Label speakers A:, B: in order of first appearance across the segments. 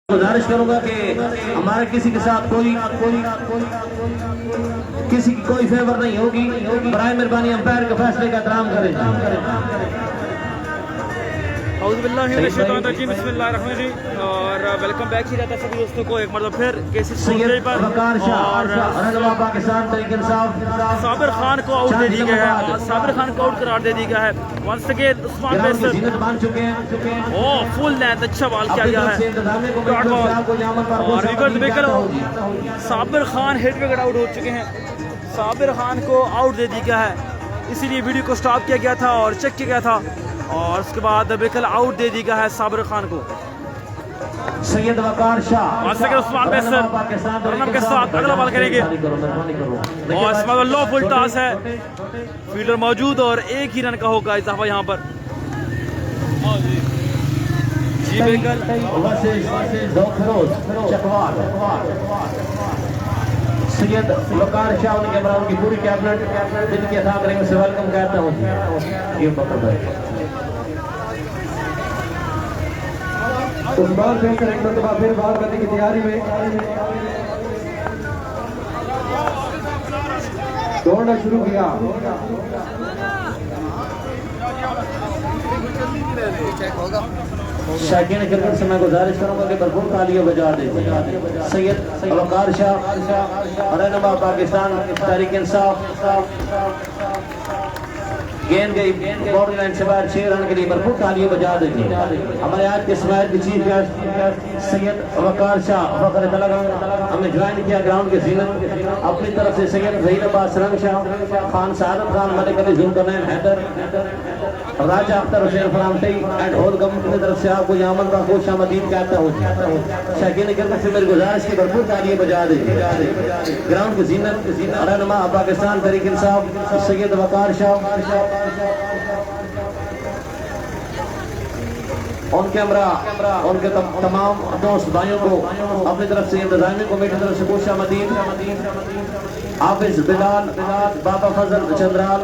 A: गुजारिश करूंगा कि हमारे किसी के साथ कोई किसी की कोई फेवर नहीं होगी। बराए मेहरबानी अंपायर के फैसले का एहतराम करें।
B: और वेलकम बैक ही रहता है सभी दोस्तों को एक मतलब फिर साबिर खान को आउट दे दिया गया है। साबिर खान को आउट करार दे दिया गया है। वंस अगेन उस्मान बेसर
A: बन चुके हैं।
B: ओह फुल लेंथ अच्छा बॉल किया गया है और wicket wicket Sabir Khan head wicket out हो चुके हैं। साबिर खान को आउट दे दिया गया है, इसीलिए वीडियो को स्टॉप किया गया था और चेक किया गया था और उसके बाद विकेट आउट दे दिया गया है साबिर खान को।
A: सैयद वकार शाह
B: उस्मान बेसर रनअप के साथ अगला बॉल करेंगे और इसमें लो फुल टॉस है, फील्डर मौजूद और एक ही रन का होगा इजाफा यहाँ पर। जी बेगल
A: सैयद वकार शाह उनके बराबर की पूरी कैबिनेट जिनके साथ से वेलकम कहता हूँ। ये
C: उस्मान बेसर एक मरतबा फिर बॉल करने की तैयारी में दौड़ना शुरू किया।
A: शाकीन क्रिकेट से मैं गुजारिश करूंगा कि भरपूर तालियां बजा दे। सैयद वकार शाह रहनुमा पाकिस्तान तहरीक इंसाफ गेंद गई बाउंड्री लाइन से बाहर 6 रन के लिए भरपूर तालियां बजा देंगे। हमारे आज के स्मैच के चीफ गेस्ट सैयद वकार शाह फखर तलग हमने ज्वाइन किया ग्राउंड के सीजन अपनी तरफ से सैयद जहीर अब्बास सरंग शाह खान सादत खान मलिक अली जुल्करनैन हैदर राजा अख्तर हुसैन फलामटी एंड होल कमेटी की तरफ से आपको यामन का खुश आमदीद कहता हूँ। शाकीन क्रिकेट से मेरी गुजारिश की भरपूर तालियां बजा दे। ग्राउंड की जीनत रहनुमा पाकिस्तान तहरीक इंसाफ सैयद वकार शाह ऑन कैमरा उनके तमाम दोस्त भाइयों को अपनी तरफ से इंतजामी कमेटी की तरफ से खुश आमदीद। हाफिज बिलाल बाबा फजल चंद्राल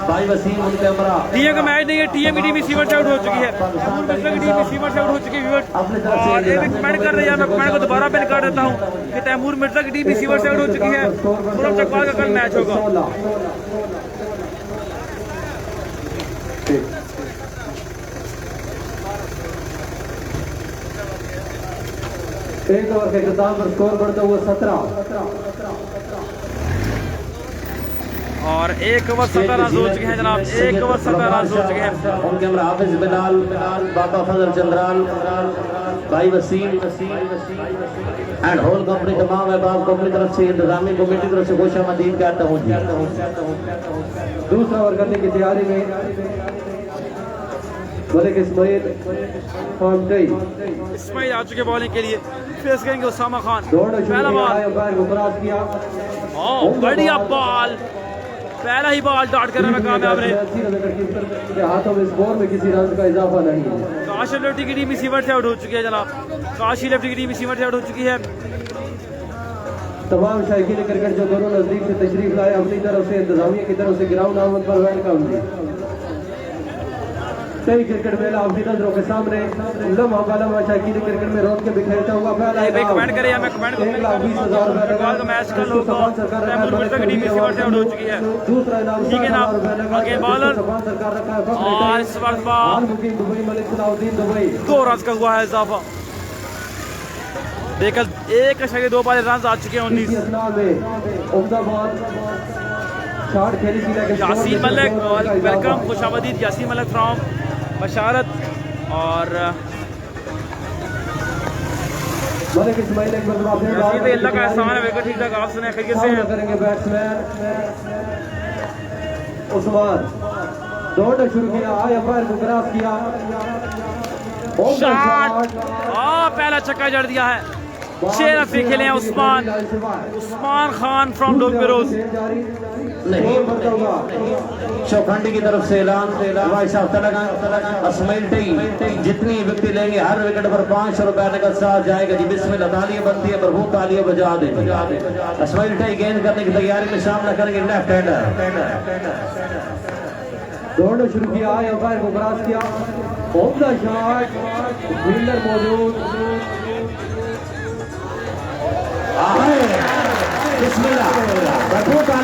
A: भाई वसीम उनके हमरा
B: टीएम का मैच नहीं है। टीएम की टीम सीवर से आउट हो चुकी है। की टीम सीवर से आउट हो चुकी है और एक कमेंट कर रही है। मैं कमेंट को दोबारा पिन कर देता हूं कि तैमूर मिर्जा की टीम सीवर से आउट हो चुकी है। पूरा चकवाल का कल मैच होगा।
C: एक ओवर के इख्तिताम पर स्कोर बढ़ता हुआ 17
B: और 1 ओवर 17 रन हो चुके हैं जनाब। 1 ओवर 17 रन हो चुके हैं।
A: उनके हमरा हाफिज बिलाल बाबा फजल चंद्राल भाई वसीम एंड होल कंपनी तमाम अहबाब को अपनी तरफ से इंतजामी कमेटी की तरफ से खुश आमदीद कहता हूँ।
C: दूसरा ओवर करने की तैयारी में मलिक
B: इस्माइल आ चुके बॉलिंग के लिए। फेस करेंगे उसामा खान।
C: पहला बॉल किया
B: बढ़िया बॉल, पहला ही बॉल डॉट करने में कामयाब रहे।
C: हाथों में स्कोर में किसी रन का इजाफा नहीं है।
B: काशिफ लेफ्टी की टीम सीवर से आउट हो चुकी है जनाब। काशिफ लेफ्टी की टीम सीवर से आउट हो चुकी है।
C: तमाम शायकीन क्रिकेट जो दोनों नजदीक से तशरीफ लाए अपनी तरफ से इंतजामिया की तरफ से ग्राउंड आमद पर वेलकम दी। सही क्रिकेट मेला आपकी नजरों के सामने लम्हा शायकीन क्रिकेट में रोक के बिखेरता हुआ पहला
B: कमेंट करें। मैं कमेंट को 1,20,000 का मैच कर लो तो टीम सीवर से आउट हो चुकी है।
C: दूसरा इनाम
B: ठीक है ना आगे बॉलर और इस बार
C: Dubai Malik Salahuddin Dubai
B: 2 run का हुआ है इजाफा। बेकल 1.2 बार रन आ चुके हैं। 19 यासीन मलिक वेलकम खुशामदीद यासीन मलिक फ्रॉम बशारत और अल्लाह का एहसान है। विकेट ठीक ठाक आप सुने खैरियत से
C: करेंगे बैट्समैन उस्मान दौड़ना शुरू किया आए अंपायर को क्रॉस किया
B: शॉट पहला छक्का जड़ दिया है। 6 रन खेले हैं उस्मान खान फ्रॉम डोगबेरोज।
A: नहीं चौखंडी की तरफ से ऐलान भाई साहब जितनी विकेट लेंगे हर विकेट पर 500 रुपए नकद साथ जाएगा जी। बिस्मिल्लाह तालियां बनती है भरपूर तालियां बजा दे। इस्माइल टाई गेंद करने की तैयारी में सामना करेंगे लेफ्ट हैंडर
C: दौड़ना शुरू किया, अंपायर को क्रॉस किया, ओपन शॉट, फील्डर मौजूद,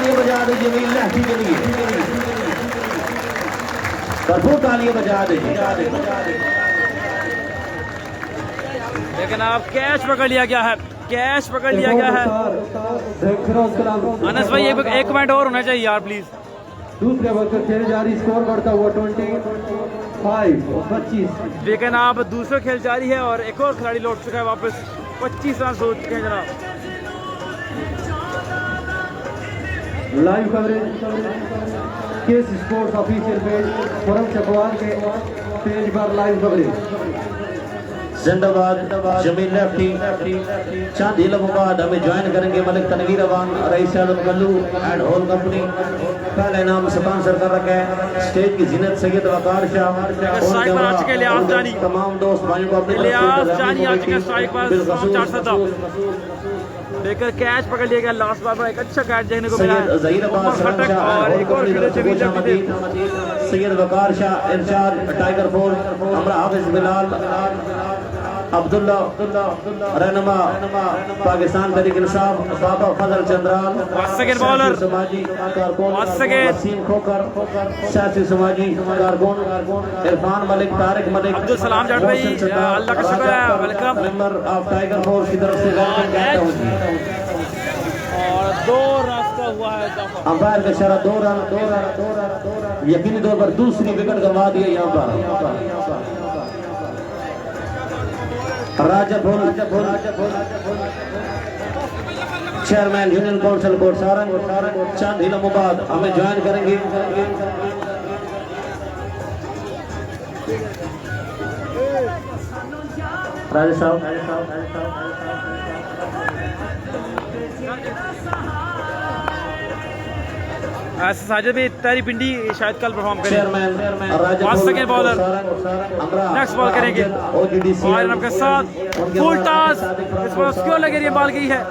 A: तालियां बजा दे जमील लहठी के लिए, भरपूर तालियां बजा दे।
B: लेकिन आप कैच पकड़ लिया गया है, कैच पकड़ लिया गया है। अनस भाई एक पॉइंट और होना चाहिए यार प्लीज।
C: दूसरे वर्कर खेले जारी, स्कोर बढ़ता हुआ 25।
B: लेकिन आप दूसरा खेल जारी है और एक और खिलाड़ी लौट चुका है वापस। 25 रन हो चुके हैं जनाब।
C: Live coverage case sports official page forum Chakwal के पेज पर लाइव कवरेज।
A: जिंदाबाद जमील लेफ्टी। चंद इलाहाबाद हमें ज्वाइन करेंगे Malik Tanveer Awan, rice Alam Kullu and whole company. पहले नाम स्पॉन्सर कर रखा है स्टेज की जीनत सैयद वकार शाह। तमाम दोस्त भाइयों को अपनी
B: लेकर कैच पकड़ लिया गया लास्ट बार में। एक अच्छा कैच देखने को मिला है।
A: Syed Waqar Shah in charge tiger force, हमरा हाफिज बिलाल अब्दुल्ला रहनुमा पाकिस्तान तहरीक इंसाफ, बाबा फजल चंद्राल
B: बॉलर
A: समाजी कारकुन, वसीम खोकर सियासी समाजी कारकुन, इरफान मलिक, तारिक मलिक,
B: अब्दुल सलाम जाट भाई, अल्लाह का शुक्र है, welcome.
A: Member of tiger force की तरफ से वेलकम कहता हूं जी।
B: और 2 रन का हुआ है इजाफा।
A: अंपायर का इशारा 2 रन। यकीनी तौर पर दूसरी विकेट गंवा दी है यहाँ पर। राजापुर चेयरमैन यूनियन काउंसिल कोटसारंग चंद इलाहाबाद हमें ज्वाइन करेंगे। राजा साहब
B: साजिद भी तारी पिंडी शायद कल परफॉर्म करें।
A: Chairman
B: second bowler next ball करेंगे और आपके साथ फुल टॉस। इस पर स्क्योर लगे ये बॉल गई है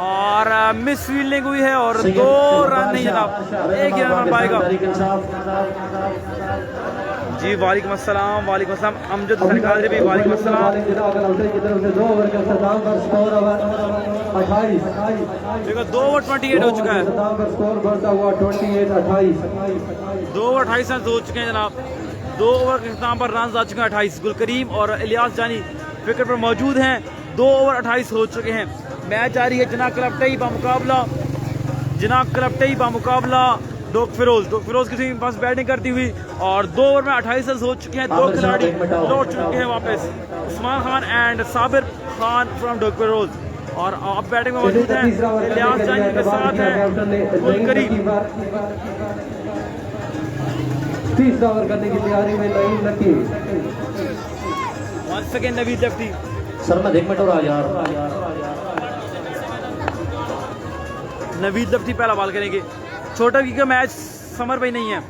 B: और मिस फील्डिंग हुई है और 2 रन नहीं जनाब, 1 ही रन पाएगा जी। वालेकुम अस्सलाम, वालेकुम अस्सलाम अमजद सरकार जी भी वालेकुम अस्सलाम।
C: 2 ओवर का सदाम पर स्कोर 28।
B: देखो 2 ओवर 28 हो चुका है।
C: सदाम पर स्कोर बढ़ता हुआ 28।
B: 2 ओवर 28 रन हो चुके हैं जनाब। 2 ओवर के इख्तिताम पर रन आ चुके हैं 28। गुलकरीम और इलियास जानी विकेट पर मौजूद हैं। 2 ओवर 28 हो चुके हैं। मैच जारी है। जना क्लबटई बामुकाबला डॉग फिरोज की टीम बस बैटिंग करती हुई और 2 ओवर में 28 रन हो चुके हैं। 2 खिलाड़ी लौट चुके हैं वापस, उस्मान खान एंड साबिर खान फ्रॉम डॉग फिरोज। और आप बैटिंग में मौजूद हैं इलियास जानी के साथ है गुलकरीम।
C: 30 ओवर करने की तैयारी में नहीं लगी।
B: 1 सेकंड नवीद लेफ्टी।
A: सर मैं 1 मिनट और आ यार।
B: नवीद लेफ्टी पहला बॉल करेंगे। छोटा की का मैच समर भाई नहीं है।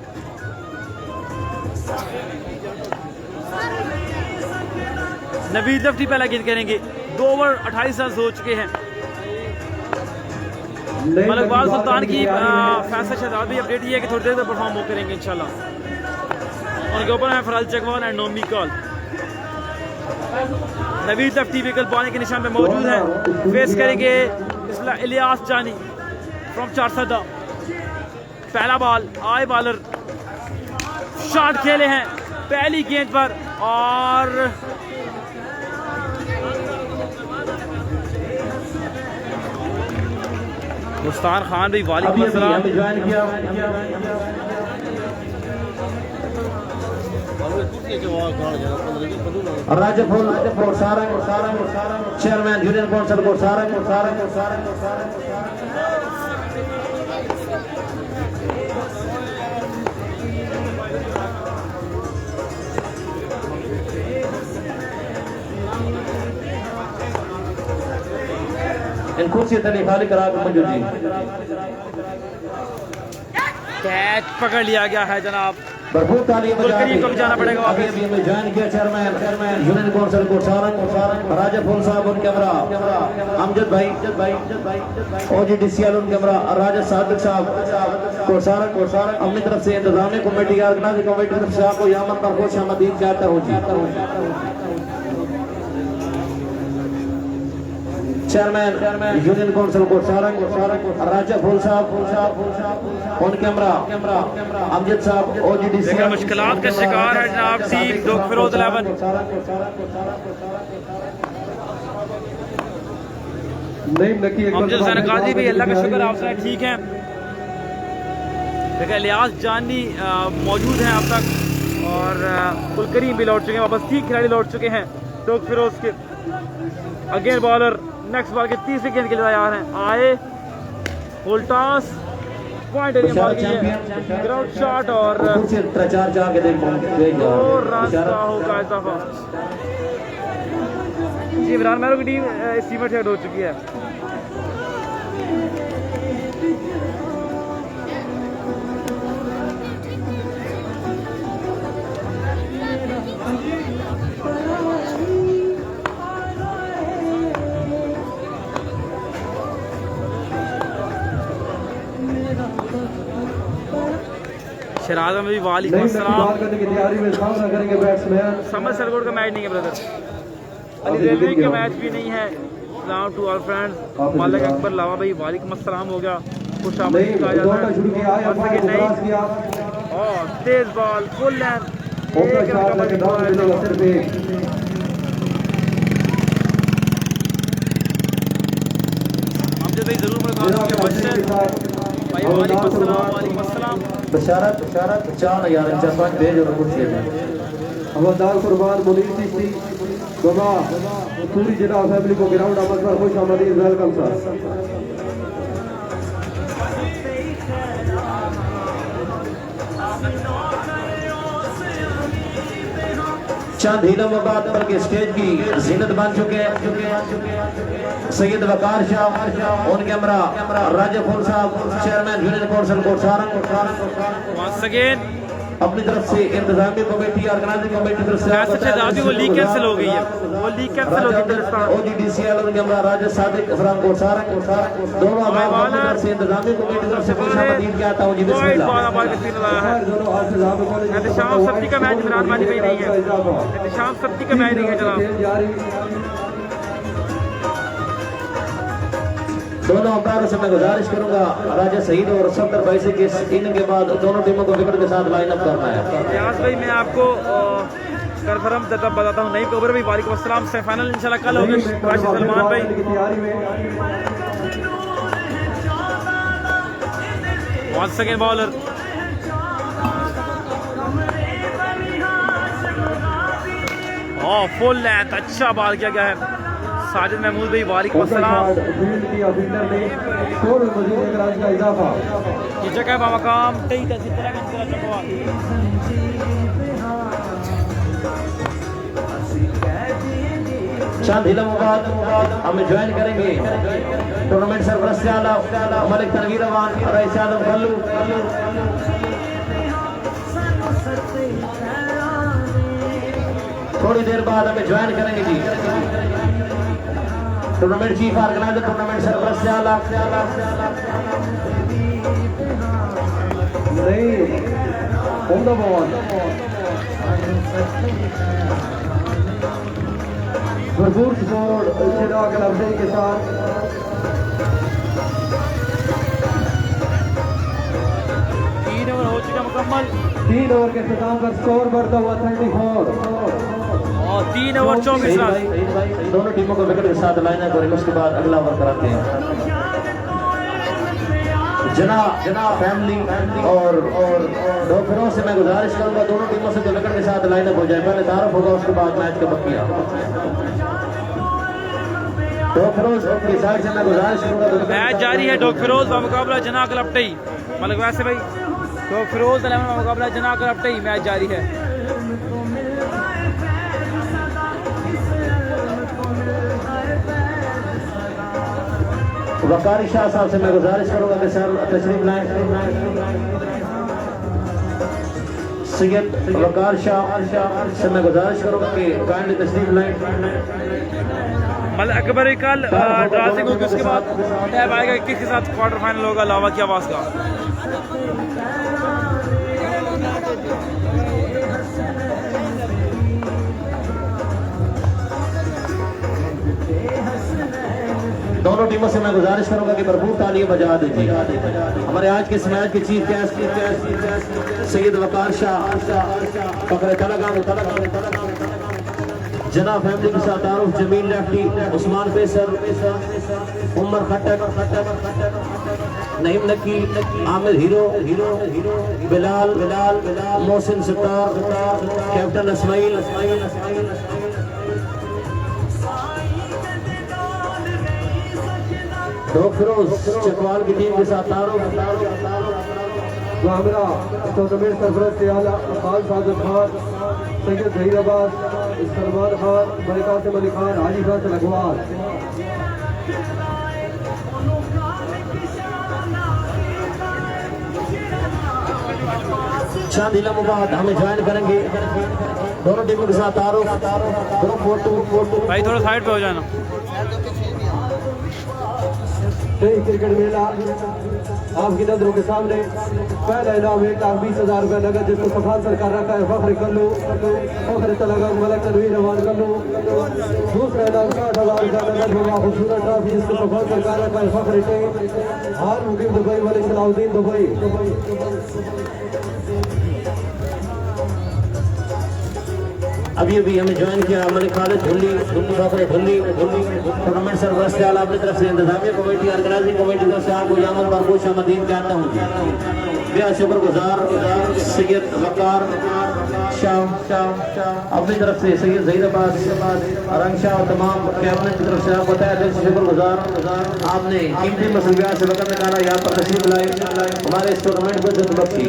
B: नवीद लेफ्टी पहला गेंद करेंगे। 2 ओवर 28 रन हो चुके हैं। मलकबाल सुल्तान की फैसला शहजाद भी अपडेट ये है कि थोड़ी देर में परफॉर्म वो करेंगे इंशाल्लाह। उनके ऊपर है फराज चकवाल एंड नोमी कॉल। नवीद लेफ्टी विकेट पाने के निशान पे मौजूद है। फेस करेंगे इलियास जानी फ्रॉम चारसदा। पहला बॉल आए बॉलर शॉट खेले हैं पहली गेंद पर और मुस्तार खान भी वालेकुम अस्सलाम।
A: Rajapur chairman union council Kotsarang. इन कुर्सी तले खाली करा कर मंजूर जी।
B: कैच पकड़ लिया गया है जनाब।
A: भरपूर तालियां बजा
B: गुलकरीम को भी जाना पड़ेगा वापस।
A: अभी हमें ज्वाइन किया चेयरमैन यूनियन काउंसिल कोटसारंग राजापुर साहब उन कैमरा, अमजद भाई ओजीडीसीएल उन कैमरा, राजा सादिक साहब कोटसारंग। अपनी तरफ से इंतजामी कमेटी ऑर्गेनाइजिंग कमेटी की तरफ से आपको यहाँ पर खुश आमदीद कहता हूँ जी। Chairman union council Kot Sarang Raja Phool Sahab on camera Amjad साहब OGDC
B: मुश्किलात का शिकार है जनाब टीम डॉग फिरोज 11। अमजद हुसैन काजी भी अल्लाह का शुक्र आप सब ठीक हैं। देखिए इलियास जानी मौजूद हैं अब तक और कुलकरीम भी लौट चुके हैं वापस। 3 खिलाड़ी लौट चुके हैं डॉग फिरोज के। अगेन बॉलर नेक्स्ट बॉल के तीसरी गेंद के लिए तैयार हैं। आए उल्टास पॉइंट एरिया बॉल की है ग्राउंड शॉट और 2 रन का होगा इजाफा। जी इमरान महरो की टीम इस टीम में हेड हो चुकी है। शराज में भी वालेकुम अस्सलाम। समर सरगोड का मैच नहीं है ब्रदर, अली रेलवे का मैच भी नहीं है। सलाम टू आवर फ्रेंड्स। मालिक अकबर लावा भाई वालेकुम अस्सलाम हो गया। खुश आमदीद कहा जाता है। और तेज बॉल फुल लेंथ हमसे भाई जरूर
A: बशारत 4000 भेज और कुछ
C: हवलदार कुर्बान मुनीर चिश्ती बाबा पूरी जनाब फैमिली को ग्राउंड आमद पर खुश आमदीद वेलकम सर।
A: चंद ही लम्हों बाद पर के स्टेज की जीनत बन चुके हैं सैयद वकार शाह ऑन कैमरा राजा फूल साहब chairman union council Kot Sarang अपनी तरफ से इंतजामी कमेटी ऑर्गेनाइजिंग कमेटी की तरफ से
B: वो लीग कैंसिल हो गई है। वो लीग कैंसिल हो गई है।
A: OGDC on camera Raja Sadiq इफरान कोट सारंग दोनों अपनी तरफ से इंतजामी कमेटी की तरफ से खुश आमदीद कहता हूं जी बिस्मिल्लाह।
B: शाम सत्ती का मैच इमरान वाली भाई नहीं है। शाम सत्ती का मैच नहीं है जनाब।
A: दोनों अंपायरों से मैं गुजारिश करूंगा राजा सईद और सफदर भाई से कि इनिंग के बाद दोनों टीमों को विकेट के साथ लाइन अप करना है।
B: रियाज भाई मैं आपको कंफर्म बताता हूँ नहीं खबर भाई वालेकुम अस्सलाम। सेमीफाइनल इंशाल्लाह कल होगी। सलमान भाई one second bowler full length अच्छा बॉल किया गया है। साजिद महमूद भाई वालेकुम अस्सलाम। ये जगह बामकाम
A: चंद हिलम बाद हमें ज्वाइन करेंगे टूर्नामेंट सरपरस्त आला मलिक तनवीर अवान रईस आदम कल्लू। थोड़ी देर बाद हमें ज्वाइन करेंगे जी टूर्नामेंट चीफ ऑर्गेनाइजर टूर्नामेंट सरपरस्त आला
C: भरपूर सपोर्ट चिराग लफ्ज़ी के साथ
B: 3 ओवर हो चुका मुकम्मल।
C: 3 ओवर के इख्तिताम पर स्कोर बढ़ता हुआ 34
B: और 3 ओवर 24 रन।
A: दोनों टीमों को विकेट के साथ लाइन करेंगे उसके बाद अगला ओवर कराते हैं। जना फैमिली और दो फिरों से मैं गुजारिश करूंगा दोनों टीमों से जो विकेट के साथ लाइन अप हो जाए। पहले तारुफ होगा उसके बाद मैच का बकिया। दो फिरोज की साइड से मैं गुजारिश करूंगा
B: मैच जारी है। डॉग फिरोज का मुकाबला जना क्लबटई मतलब वैसे भाई डॉग फिरोज का मुकाबला जना क्लबटई मैच जारी है।
A: वकारी शाह साहब से मैं गुजारिश करूंगा कि सर तशरीफ लाएं। सैयद वकार शाह से मैं गुजारिश करूंगा कि काइंडली तशरीफ लाएं।
B: मल अकबर कल ड्रासिंग होगी उसके बाद टैब आएगा किसके साथ क्वार्टर फाइनल होगा लावा की आवाज का।
A: दोनों टीमों से मैं गुजारिश करूंगा कि भरपूर तालियां बजा दीजिए। हमारे आज के इस मैच के चीफ गेस्ट सैयद वकार शाह फखरे तलगाम जना फैमिली के साथ तारुफ जमील लेफ्टी उस्मान फैसल उमर खट्टक नईम नकी आमिर हीरो बिलाल मोहसिन सितार कैप्टन इस्माइल फिरोज चकवाल की टीम के साथ तारुफ
C: टूर्नामेंट सरफराज से आला खान साजिद खान सैयद जहीर अब्बास सलमान खान मलिकासिम अली खान हाजी खान लखवाल।
A: चंद इलम बाद हमें ज्वाइन करेंगे दोनों टीमों के साथ तारुफ दोनों फोटो
B: भाई थोड़ा साइड पे हो जाना।
C: क्रिकेट मेला आपकी नजरों के सामने पहला इनाम 1,20,000 रुपये नगद जिसको सफाल सरकार रखा है फख्र कल्लू फख्र तलगा मलक तनवीर रवान कल्लू। दूसरा इनाम 60,000 का नगद होगा खूबसूरत ट्रॉफी जिसको सफाल सरकार रखा है फख्र टे हाल मुकीम दुबई वाले सलाउद्दीन दुबई।
A: अभी हमें ज्वाइन किया अमल खालिद धुल्ली टूर्नामेंट सरबराह से आला अपनी तरफ से इंतजामिया कमेटी ऑर्गेनाइजिंग कमेटी की तरफ से आपको यामन पर खुश आमदीद कहता हूँ। बेहद शुक्रगुजार सैयद वकार शाह अपनी तरफ से सैयद जहीर अब्बास रंग शाह और तमाम कैबिनेट की तरफ से आपको तहे दिल से शुक्रगुजार। आपने कीमती मसलियात से वक्त निकाला यहाँ पर तशरीफ लाए हमारे इस टूर्नामेंट को इज्जत बख्शी।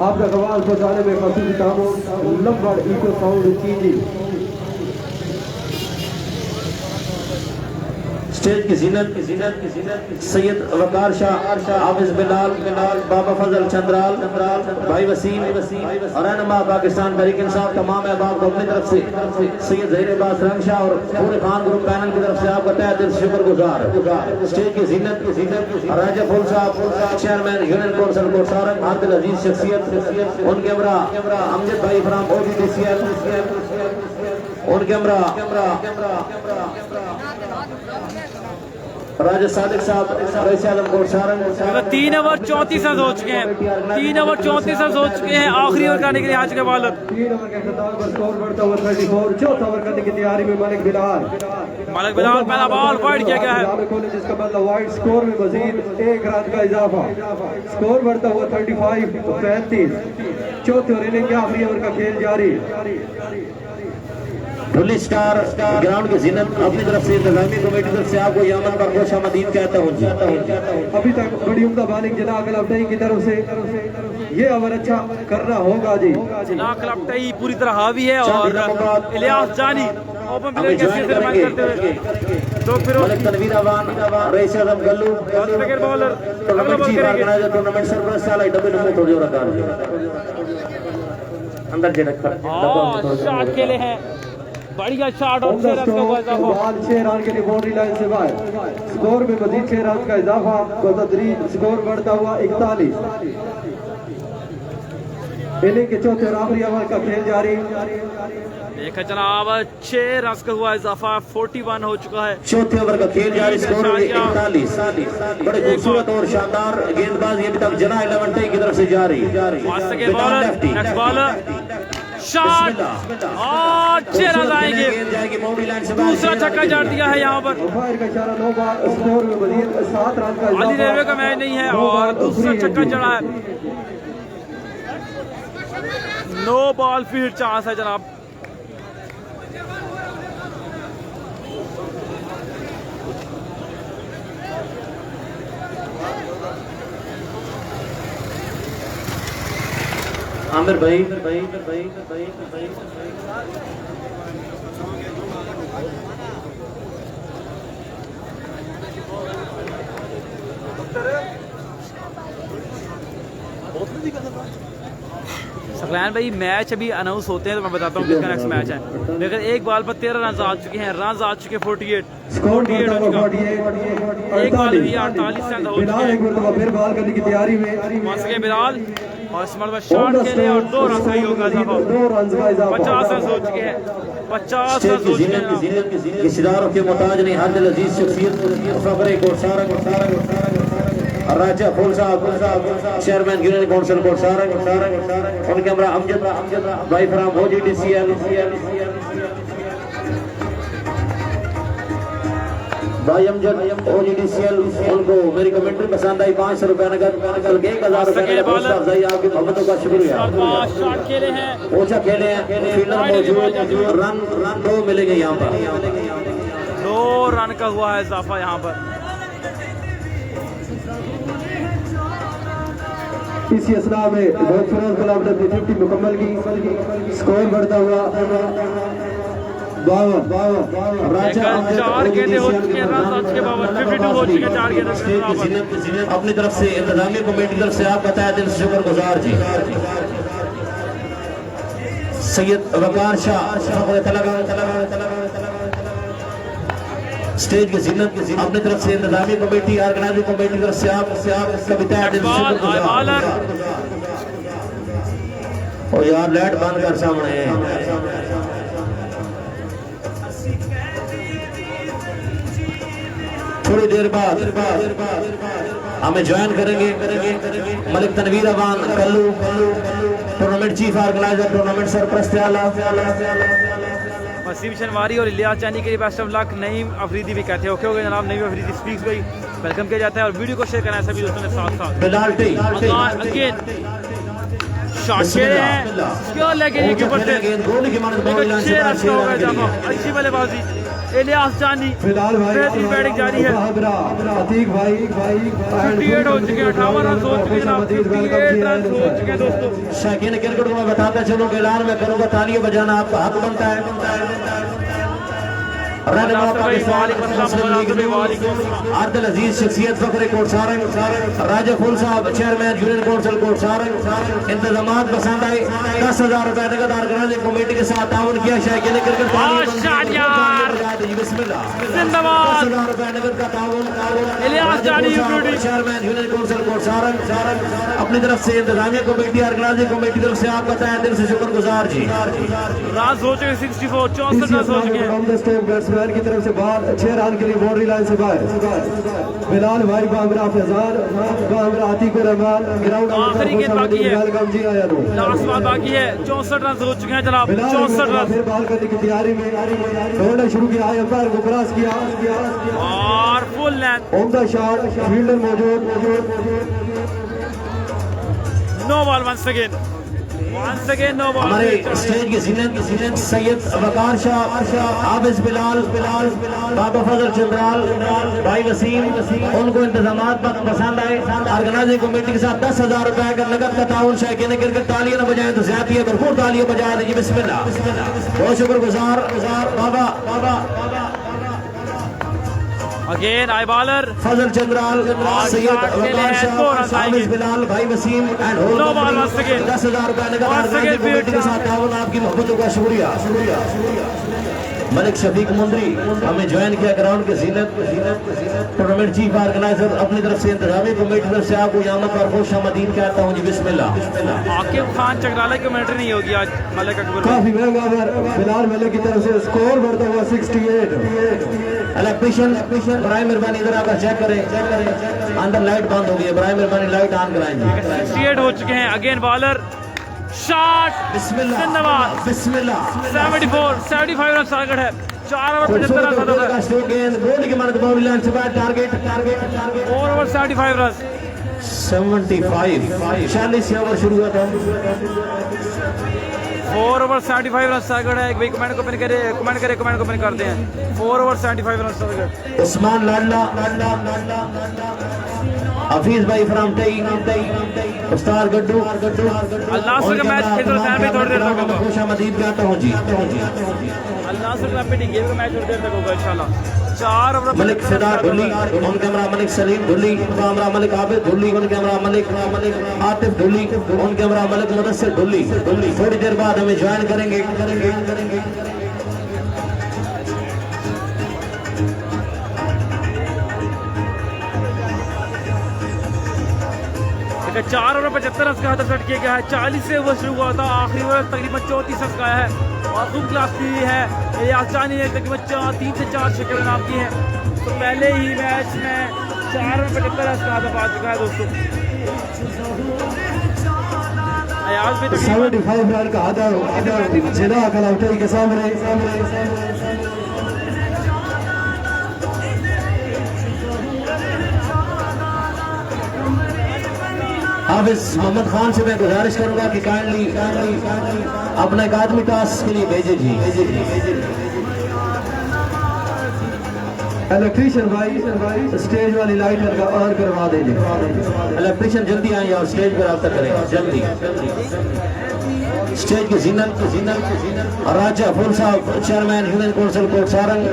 C: आपका सवाल पहुंचाने में खसूसी कामों लंबड़ इको साउंड कीजिए।
A: स्टेज की जीनत सैयद वकार शाह हाफिज बिलाल बाबा फजल चंद्राल भाई वसीम और रहनुमा पाकिस्तान तहरीक इंसाफ तमाम अहबाब को अपनी तरफ से सैयद जहीर अब्बास रंग शाह और पूरे खान ग्रुप पैनल की तरफ से आपका तहे दिल से शुक्रगुजार। स्टेज की जीनत राजा फुल साहब चेयरमैन यूनियन कौंसिल को सारंग आदिल अजीज शख्सियत उन कैमरा अमजद भाई फ्राम OGDCL उन कैमरा राजा सादिक साहब रईस आलम कोट सारंग
B: 3 ओवर 34 रन हो चुके हैं 3 ओवर 34 रन हो चुके हैं आखिरी ओवर करने के लिए आज के बालक
C: 3 ओवर के अख्ताम पर स्कोर बढ़ता हुआ 34 चौथा ओवर करने की तैयारी में मलिक बिलाल
B: पहला बॉल वाइड किया गया है
C: जिसका मतलब वाइड स्कोर में मजीद 1 रन का इजाफा स्कोर बढ़ता हुआ 35 चौथे और इनिंग के आखिरी ओवर का खेल जारी।
A: धुल्ली स्टार ग्राउंड की जीनत अपनी तरफ से इंतजामी कमेटी तरफ से आपको यामन पर खुश आमदीद कहता हूँ।
C: अभी तक बड़ी उम्दा बॉलिंग जना क्लबटई की तरफ से ये ओवर अच्छा करना होगा जी।
B: जना क्लबटई पूरी तरह हावी है और इलियास जानी ओपन प्लेयर के सीधे मैच करते हुए तो फिर
A: मलिक तनवीर अवान रईस आलम गल्लू
B: विकेट बॉलर
A: टूर्नामेंट सरबराह से आला डबल नंबर थोड़ी और अंदर जे रखा
B: शॉट खेले हैं बढ़िया शॉट और 6 रन का इजाफा
C: 6 रन के लिए बाउंड्री लाइन से बाहर स्कोर में मजीद 6 रन का इजाफा तो तदरीज स्कोर बढ़ता हुआ 41। इनिंग के चौथे और आखिरी ओवर का खेल जारी।
B: देखा जनाब 6 रन का हुआ इजाफा 41 हो चुका है।
A: चौथे ओवर का खेल जारी स्कोर 41। बड़े खूबसूरत और शानदार गेंदबाजी अभी तक जना 11 की तरफ से जारी।
B: नेक्स्ट बॉलर शॉट और 6 रन आएंगे। दूसरा छक्का जड़ दिया है यहाँ पर। अली रेलवे का मैच नहीं है और दूसरा छक्का जड़ा है। नो बॉल फील्ड चांस है जनाब।
A: आमिर भाई
B: सकलैन भाई मैच अभी अनाउंस होते हैं तो मैं बताता हूँ किसका नेक्स्ट मैच है। लेकिन एक बॉल पर 13 रन आ चुके हैं, रन आ चुके 48 हो चुका। एक बॉल भी 48 रन हो चुके हैं।
C: फिर बॉल करने की तैयारी में
B: बिलाल और इस मरतबा शॉट खेले और 2 रन सही होगा। 50 रन हो चुके हैं, 50 रन हो चुके हैं।
A: किसारों के मोहताज नहीं, हर दिल अजीज शख्सियत फखरे कोटसारा राजा फूल साहब, चेयरमैन यूनियन काउंसिल कोटसारा, उनके हमरा अमजद भाई फराम OGDCL भाई अमजद OGDCL, उनको मेरी कमेंट्री पसंद आई। 500 रुपए नगद, 1000 रुपए आपकी मोहब्बतों का शुक्रिया।
B: शॉट खेले हैं,
A: ओछा खेले हैं, फील्डर मौजूद, रन 2 मिलेंगे यहाँ पर।
B: 2 रन का हुआ है इजाफा यहाँ पर।
C: इसी असना में बहुत फिरोज क्लब ने अपनी 50 मुकम्मल की, स्कोर बढ़ता हुआ 52।
A: राजा
B: 4 गेंदें हो चुके हैं, रन आज के बावजूद 52 हो चुके हैं। 4 गेंदें
A: अपनी तरफ से, इंतजामिया कमेटी की तरफ से आप बताया दिल से शुक्रगुजार जी। सैयद वकार शाह स्टेज की जिन्नत अपनी तरफ से, इंतजामी कमेटी ऑर्गेनाइजिंग कमेटी की तरफ से आप कविता और यार लाइट बंद कर सामने। थोड़ी देर बाद हमें ज्वाइन करेंगे Malik Tanveer Awan Kallu, tournament chief organiser, tournament सरपरस्त आला,
B: वसीम शनवारी और इलियास चानी के लिए best of luck. Naeem Afridi भी कहते हैं ओके हो गए जनाब। नईम अफरीदी स्पीक्स भाई वेलकम किया जाता है और वीडियो को शेयर करना है सभी दोस्तों के साथ साथ। अगेन शॉट खेले हैं, क्या लगे के ऊपर से अच्छी बल्लेबाजी इलियास चानी, बेहतरीन बैटिंग जारी है। 58 हो चुके हैं, 58 रन हो चुके हैं, 58 रन हो चुके हैं दोस्तों।
A: शौकीन क्रिकेट को मैं बताता चलूं कि ऐलान में करूंगा, तालियां बजाना आपका हक बनता है। आर्दल अजीज शख्सियत फखरे कोटसारंग, राजा फूल साहब चेयरमैन यूनियन काउंसिल कोटसारंग, इंतजामात पसंद आए। 10,000 रुपए नगद ऑर्गेनाइजिंग कमेटी के साथ ताउन किया। शौकीन क्रिकेट
B: जिंदाबाद इलियास चानी
A: चेयरमैन यूनियन काउंसिल कोटसारंग, अपनी तरफ से इंतजामिया कमेटी ऑर्गेनाइजिंग कमेटी की तरफ से आप बताया दिल से शुक्रगुजार जी।
B: रन हो चुके 64, 64 रन हो चुके हैं।
C: की तरफ से बाहर 6 रन के लिए बाउंड्री लाइन से बाहर। बिलाल भाई बामरा फैजान, बामरा आतिकुर रहमान, ग्राउंड
B: आखिरी गेंद बाकी है,
C: वेलकम जी आया नो
B: लास्ट बॉल बाकी है। 64 रन हो चुके हैं जनाब, 64 रन।
C: फिर बॉल करने की तैयारी में दौड़ना शुरू किया, अंपायर को क्रॉस किया
B: और फुल लेंथ
C: उम्दा शॉट, फील्डर मौजूद।
B: No ball once again no ball.
A: हमारे स्टेज की जिन्नत सैयद वकार शाह, हाफिज बिलाल, बाबा फजल चंद्राल, भाई वसीम, उनको इंतजामात पसंद आए। ऑर्गेनाइजिंग कमेटी के साथ 10,000 रुपए का नगद का ताउन। शौकीन क्रिकेट तालियां न बजाएं तो ज्यादा है, भरपूर तालियां बजा दीजिए। बिस्मिल्लाह, बहुत शुक्रगुजार बाबा।
B: अगेन आई बॉलर
A: फजल चंद्राल, सैयद वकार शाह, हाफिज बिलाल, भाई वसीम एंड होल। 10,000 रुपए नगद ऑर्गेनाइजिंग कमेटी के साथ ताउन। आपकी मोहब्बतों का शुक्रिया। मलिक शफीक मुंदरी हमें ज्वाइन किया ग्राउंड के जिन्नत, टूर्नामेंट चीफ ऑर्गेनाइजर, अपनी तरफ से इंतजामी कमेटी की तरफ से आपको यहाँ पर खुश आमदीद कहता हूँ जी। बिस्मिल्लाह।
B: आकिब खान चकराला की कमेंट्री नहीं होगी आज मलिक अकबर।
C: काफी महंगा बिलाल मलिक की तरफ से स्कोर बढ़ता हुआ 68।
A: इलेक्ट्रिशियन बराए मेहरबानी इधर आकर चेक करें, अंदर लाइट बंद हो गई है, बराए मेहरबानी लाइट ऑन कराएं।
B: 68 हो चुके हैं। अगेन बॉलर शॉट, जिंदाबाद। 74, 75 रन टारगेट है। 4 ओवर 75 रन था। 4 ओवर 75 रन,
A: 75 46 ओवर शुरू हुआ था।
B: 4 ओवर 75 रन टारगेट है। एक भाई कमेंट को ओपन करते हैं। 4 ओवर 75 रन टारगेट।
A: उस्मान लाडला, हफीज भाई फ्रॉम तई, उस्ताद गड्डू,
B: अल्लाह से का मैच खेल रहा है, थोड़ी देर तक होगा।
A: खुश आमदीद कहता हूँ जी।
B: अल्लाह से का गेम का मैच थोड़ी देर तक होगा इंशाल्लाह। 4 ओवर
A: मलिक फिदार ढुल्ली, उन कैमरा मलिक सलीम ढुल्ली, कैमरा मलिक आबिद ढुल्ली, उन कैमरा मलिक आतिफ ढुल्ली, उन कैमरा मलिक मुदस्सिर ढुल्ली। थोड़ी देर बाद हमें ज्वाइन करेंगे।
B: लेकिन 4 ओवर 75 रन का हदफ सेट किया गया है। 40 से ओवर शुरू हुआ था, आखिरी ओवर तकरीबन 34 रन का है और खूब क्लास की है। याचानी ने तकरीबन 3 से 4 छक्के नाम किए हैं। तो पहले ही मैच में 4 ओवर 75 रन का हदफ आ चुका है दोस्तों। अयाज भी
C: 75 रन का हदफ जिला कलाउटी के सामने।
A: हाफिज मोहम्मद खान से मैं गुजारिश करूंगा कि काइंडली अपना एक आदमी टास्क के लिए भेजे जी।
C: इलेक्ट्रीशियन भाई स्टेज वाली लाइट का ऑन करवा दीजिए।
A: इलेक्ट्रीशियन जल्दी आए और स्टेज पर रब्ता करें जल्दी। स्टेज की जीनत और राजा फूल साहब chairman union council Kot Sarang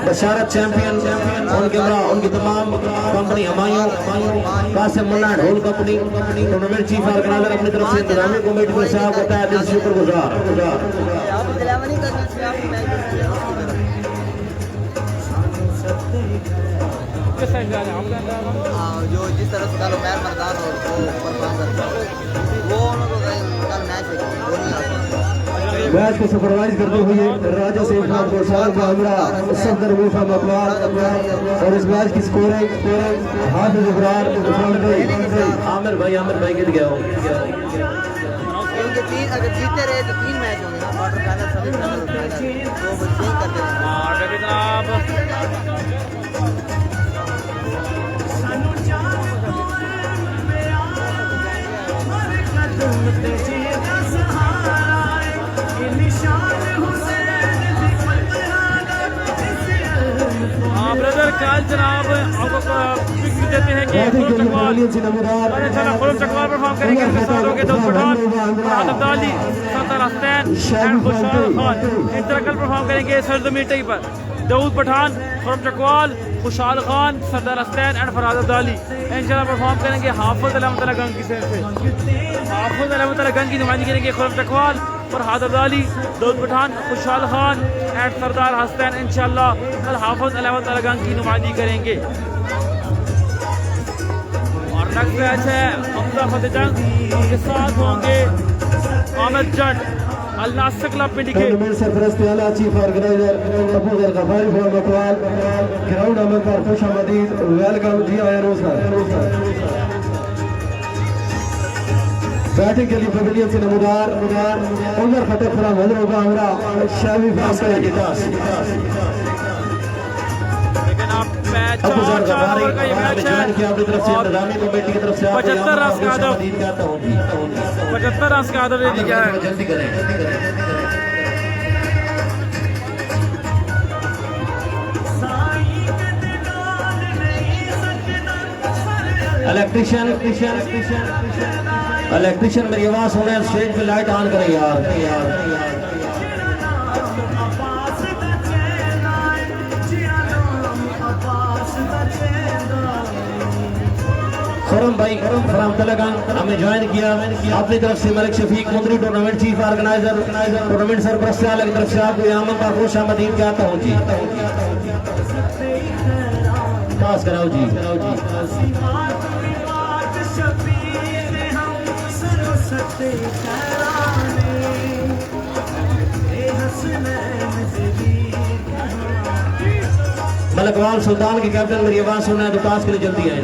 A: Basharat champion उनकी तमाम कंपनी हमायूं कासिम मुन्ना ढोल कंपनी टूर्नामेंट चीफ ऑर्गेनाइजर अपनी तरफ से इंतजामी कमेटी को साहब होता है दिल से शुक्रगुजार।
D: जो जिस तरह से कल मैच मैदान और वो परफॉर्म करता है वो उनको कल मैच है
C: मैच को सुपरवाइज करते हुए राजा सेठ खान को सारंग का हमरा सफदर मूसा मकवाल और इस मैच की स्कोरिंग हाफिज इब्रार
A: आमिर भाई गिर गया हो।
D: उनके 3 अगर जीतते रहे तो 3 मैच होंगे ना, क्वार्टर फाइनल सेमीफाइनल और फाइनल तो वो चेंज करते
B: ब्रदर कल जनाब आपको पिक देते हैं कि खुरम चकवाल परफॉर्म करेंगे। इनके साथ होंगे दाऊद पठान, फरहाद अब्दाली, सरदार हसनैन एंड खुशाल खान। इन तरह कल परफॉर्म करेंगे सरजमीन टी पर दाऊद पठान, खुरम चकवाल, खुशाल खान, सरदार हसनैन एंड फरहाद अब्दाली इंशाल्लाह परफॉर्म करेंगे। हाफिज अलहमद गंग की तरफ से हाफिज अलहमद गंग की नुमाइंदगी करेंगे खुरम चकवाल, फरहाद अब्दाली, दाऊद पठान, खुशाल खान एंड सरदार हसनैन इंशाल्लाह कल हाफिज अलहमद गंग की नुमाइंदगी करेंगे। और नेक्स्ट मैच है हमजा फतेह जंग, उनके साथ होंगे आमिर जट अल नासिर क्लब पिंडी के
C: टूर्नामेंट सरपरस्त आला चीफ ऑर्गेनाइजर अबू जर गफारी फॉर मकवाल ग्राउंड नंबर पर खुशामदीद वेलकम जी आया रोज बैटिंग के लिए पवेलियन से नमूदार उमर फतेह फराम हजरों का हमरा शामी फास करेंगे।
B: लेकिन आप मैच 4 ओवर का ये मैच है
A: अपनी तरफ से इंतजामी कमेटी की तरफ से
B: 75 रन का हदफ 75 रन का हदफ दे दिया है।
A: जल्दी करें। इलेक्ट्रिशियन मेरी आवाज सुने, स्टेज पे लाइट ऑन करें यार। खुरम भाई फराम तलगन हमें ज्वाइन किया अपनी तरफ से Malik Shafiq Mundri tournament chief organiser tournament सरपरस्त आला की तरफ से आपको यहाँ पर खुश आमदीद कहता हूँ जी। पास कराओ जी। मलकवाल सुल्तान के कैप्टन मेरी आवाज सुनना है तो पास के लिए जल्दी आए।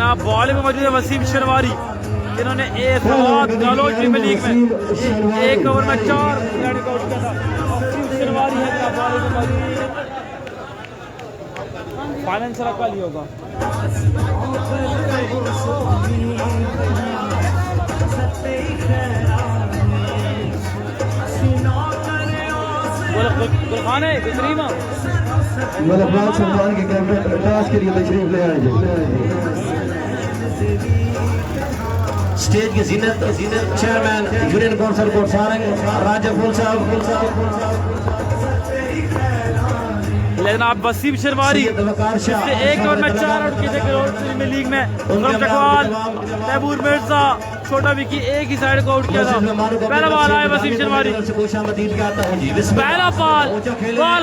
B: आप बॉल में मौजूद है वसीम शरवारी, जिन्होंने गालोज प्रीमियर लीग में 1 ओवर में 4 रन आउट किया था। वसीम शरवारी है बॉल में मौजूद, फाइनेंसर कल ही होगा। गुलखान है गुजरीमा
C: मलकवाल सुल्तान के कैप्टन टास के लिए तशरीफ ले आए।
A: स्टेज की जीनत chairman union council Kot Sarang Raja Phool Sahab,
B: लेकिन आप वसीम शरवारी 1 ओवर में 4 आउट किए थे प्रीमियर लीग में। खुरम चकवाल, तैमूर मिर्जा, छोटा विकी एक ही साइड को आउट किया था। पहला बॉल आया वसीम शनवारी, पहला बॉल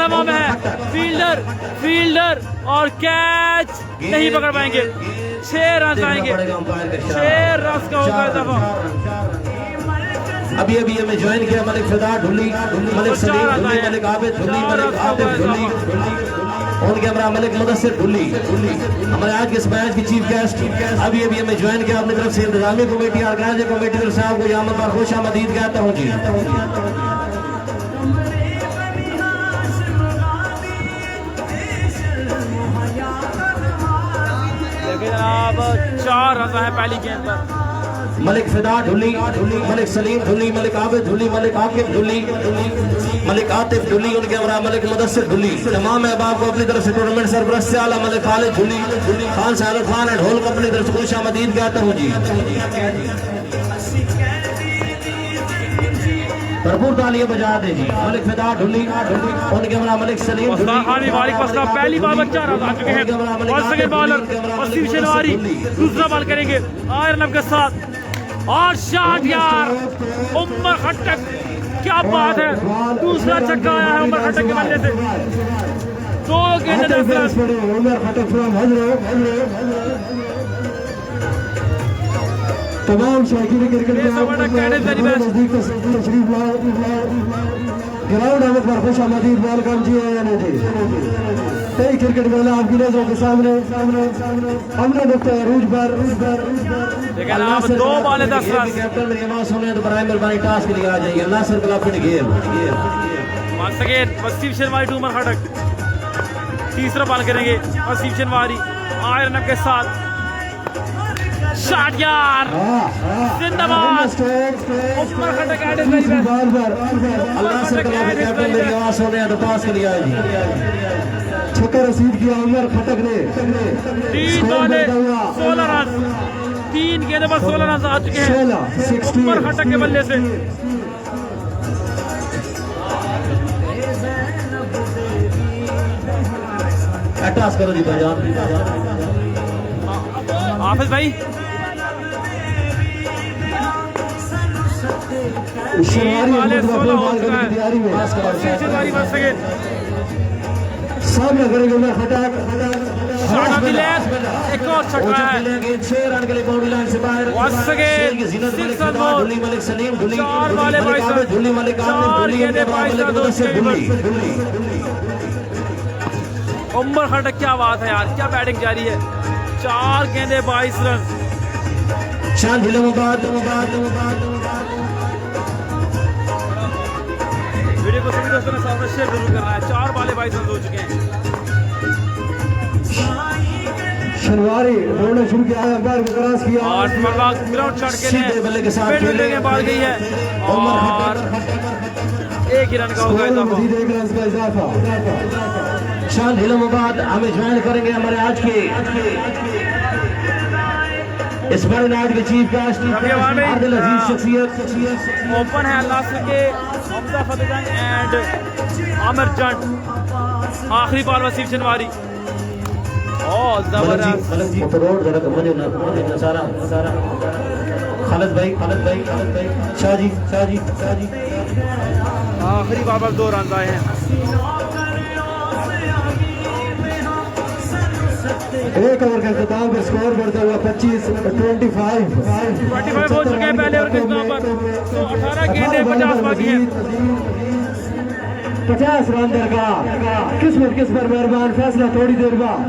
B: हवा में है, फील्डर और कैच नहीं पकड़ पाएंगे। 6 रन आएंगे, 6 रन का होगा इजाफा।
A: अभी हमें ज्वाइन किया मलिक फिदा ढुली, मलिक सलीम ढुली, मलिक आबिद ढुली, मलिक आतिफ ढुली, ऑन कैमरा मलिक मुदस्सिर ढुली, हमारे आज के इस मैच की चीफ गेस्ट। अभी हमें ज्वाइन किया अपनी तरफ से इंतजामी कमेटी और ऑर्गेनाइजिंग कमेटी साहब को यहाँ पर खुश आमदीद कहता हूँ जी।
B: जनाब 4 रन है पहली गेंद पर।
A: मलिक फिदा ढुली, मलिक सलीम ढुली, मलिक आबिद ढुली, मलिक आकिब ढुली, मलिक आतिफ ढुली, उनके हमरा मलिक मुदस्सिर ढुली। तमाम अहबाब को अपनी तरफ से टूर्नामेंट सरबराह से आला मलिक खालिद ढुली, खान साहिल खान एंड ढोल को अपनी तरफ से खुश आमदीद कहता हूँ जी। भरपूर तालियां बजा दे जी। मलिक फिदा ढुली, उनके हमरा मलिक सलीम ढुली,
B: पहली बार बच्चा आ चुके हैं। और सेकंड बॉलर वसीम शनवारी दूसरा बॉल करेंगे आयरन के साथ और शॉट यार उमर खट्टक, क्या बात है, दूसरा छक्का आया है उमर खट्टक के बल्ले से। 2
C: तमाम शौकीन क्रिकेट ग्राउंड हमें पर खुश आमदीद वेलकम जी कई क्रिकेट मेला आपकी नजरों के सामने हमने नुक्ता अरूज पर
B: लेकिन आप 2 बॉल 10 रन।
A: कैप्टन मेरी आवाज सुने तो बराए मेहरबानी टास्क के लिए आ जाइए। Nasir club in game
B: once again Wasim Shinwari to Umar Khattak. तीसरा बॉल करेंगे वसीम शनवारी आयरन के साथ। शॉट यार जिंदाबाद Umar Khattak at is very best.
A: Allah से कैप्टन मेरी आवाज सुने तो टास्क के लिए आ जाइए।
C: छक्का रसीद किया उमर खट्टक ने।
B: 3 बॉल 16 रन, 3 गेंदों पर 16 रन आ चुके हैं उमर खट्टक के बल्ले से।
A: टास्क करो जी भाईजान।
B: हाफिज भाई
C: सामने करेंगे उमर खट्टक।
B: एक और छक्का है।
A: 6 रन के लिए बाउंड्री लाइन से बाहर।
B: Once again, 6 run
A: Dhuli, Malik Salim Dhuli,
B: 4 वाले 22 रन,
A: ढुली, मलिक आबिद ढुली, मलिक मुदस्सिर ढुली।
B: उमर खट्टक क्या बात है यार, क्या बैटिंग जारी है। 4 गेंदे 22 रन।
A: शान ढिलाबाद
B: वीडियो को सभी दोस्तों ने साथ में शेयर जरूर करना है। 4 बॉल 22 रन हो चुके हैं।
C: शनवारी दौड़ना शुरू किया है, अंपायर को क्रॉस किया
B: और ग्राउंड शॉट के लिए बल्ले के बाल गई है और 1 ही रन का होगा इजाफा।
A: शान ढिलाबाद हमें ज्वाइन करेंगे हमारे आज के इस बड़े नाइट के चीफ गेस्ट आदिल अजीज शख्सियत।
B: ओपन है नासिर के हमजा फतेहगंज एंड आमिर जंट। आखिरी बॉल वसीम शनवारी। जबरदस्त
A: खालिद भाई शाहजी
B: आखिरी बॉल पर 2 रन आए हैं।
C: एक ओवर के अख्ताम पर स्कोर बढ़ता हुआ 25
B: हो चुके हैं पहले ओवर के अख्ताम पर। तो 18 गेंदें 50 बाकी हैं।
C: 50 रन दरकार। किस्मत किस पर मेहरबान, फैसला थोड़ी देर बाद।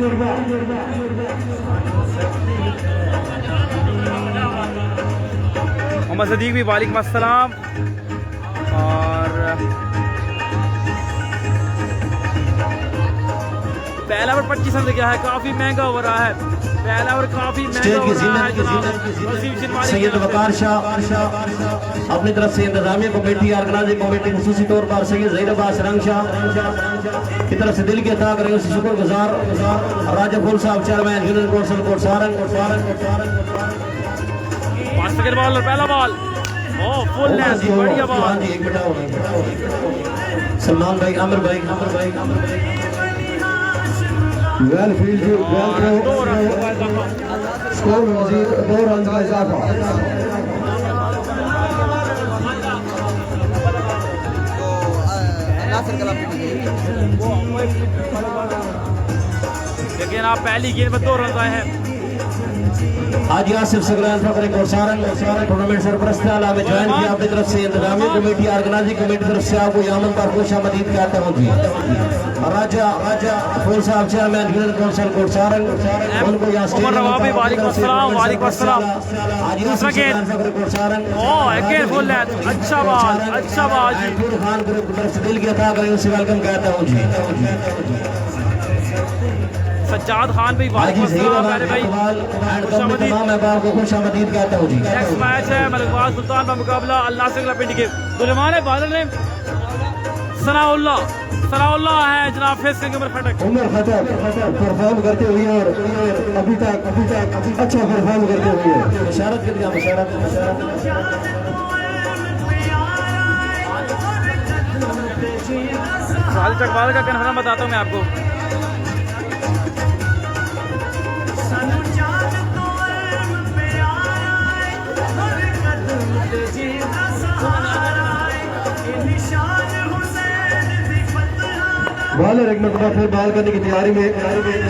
B: मोहम्मद सदीक भी वालेकुम अस्सलाम। और पहला ओवर 25 रन गया है, काफी महंगा ओवर रहा है। पहला ओवर काफी महंगा ओवर रहा है।
A: सैयद वकार शाह अपनी तरफ से इंतजामिया कमेटी ऑर्गेनाइजिंग कमेटी खुसूसी तौर पर सैयद ज़हीर अब्बास रंग शाह की तरफ से दिल की अता करेंगे, उससे शुक्रगुजार। राजा फुल साहब chairman union council Kot Sarang.
B: Second ball और पहला बॉल फुल लेंथ, बढ़िया बॉल।
A: सलमान भाई, आमिर भाई
C: वेल फील्ड स्कोर में मजीद 2 रन का इजाफा।
B: लेकिन आप पहली गेंद में 2 रन आए हैं।
A: आज आसिफ सगरान फखरे को सारंग टूर्नामेंट सरपरस्त आला में ज्वाइन किया अपनी तरफ से इंतजामी कमेटी ऑर्गेनाइजिंग कमेटी तरफ से आपको यामन पर खुशामदीद कहता हूं जी। राजा फूल साहब चेयरमैन यूनियन काउंसिल को सारंग उनको यहां स्टेज
B: उमर रवाबी वालेकुम अस्सलाम वालेकुम अस्सलाम।
A: आज
B: दूसरा गेंद
A: फखरे को सारंग
B: अगेन फुल लेंथ, अच्छा बाल जी।
A: खान ग्रुप की तरफ से दिल की अता करें उसे वेलकम कहता हूं जी।
B: सज्जाद खान भाई वालेकुम अस्सलाम मेरे भाई खुशामदीद।
A: को खुशामदीद कहता हूं जी।
B: नेक्स्ट मैच है मलिकबाज सुल्तान का मुकाबला अल नासिर क्लब पिंडी के दुलमान बादल ने सनाउल्लाह है जनाब फेस करेंगे उमर खटक
C: परफॉर्म करते हुए और अभी तक अच्छा परफॉर्म करते हुए
A: इशारत कर दिया इशारत
B: साजिद चकवाल का कन्फर्म बताता हूँ मैं आपको।
C: बॉलर एक मरतबा फिर बॉल करने की तैयारी में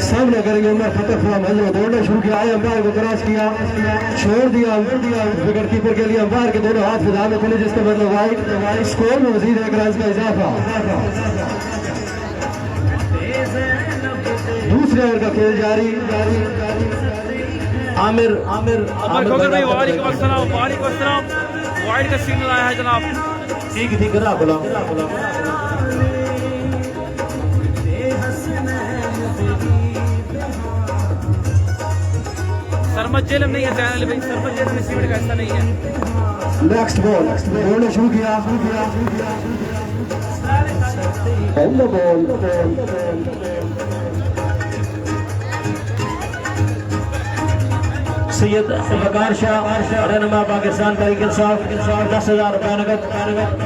C: सामने करेंगे उमर खटक हुआ मंजर दौड़ना शुरू किया है, अंपायर को क्रॉस किया, छोड़ दिया विकेट कीपर के लिए अंपायर के दोनों हाथ फिजा में खुले जिसका मतलब वाइड। स्कोर में मजीद 1 रन का इजाफा। दूसरे ओवर का खेल जारी।
A: आमिर
B: भाई वालेकुम अस्सलाम वाइड का सिग्नल आया है जनाब।
A: ठीक करा बोला
B: सरमत जेल में नहीं है चैनल भाई, सरमत जेल में सीमेंट का हिस्सा नहीं है।
C: नेक्स्ट बॉल दौड़ना शुरू किया on the ball.
A: Syed Waqar Shah रहनुमा पाकिस्तान तहरीक इंसाफ 10,000 रुपए नगद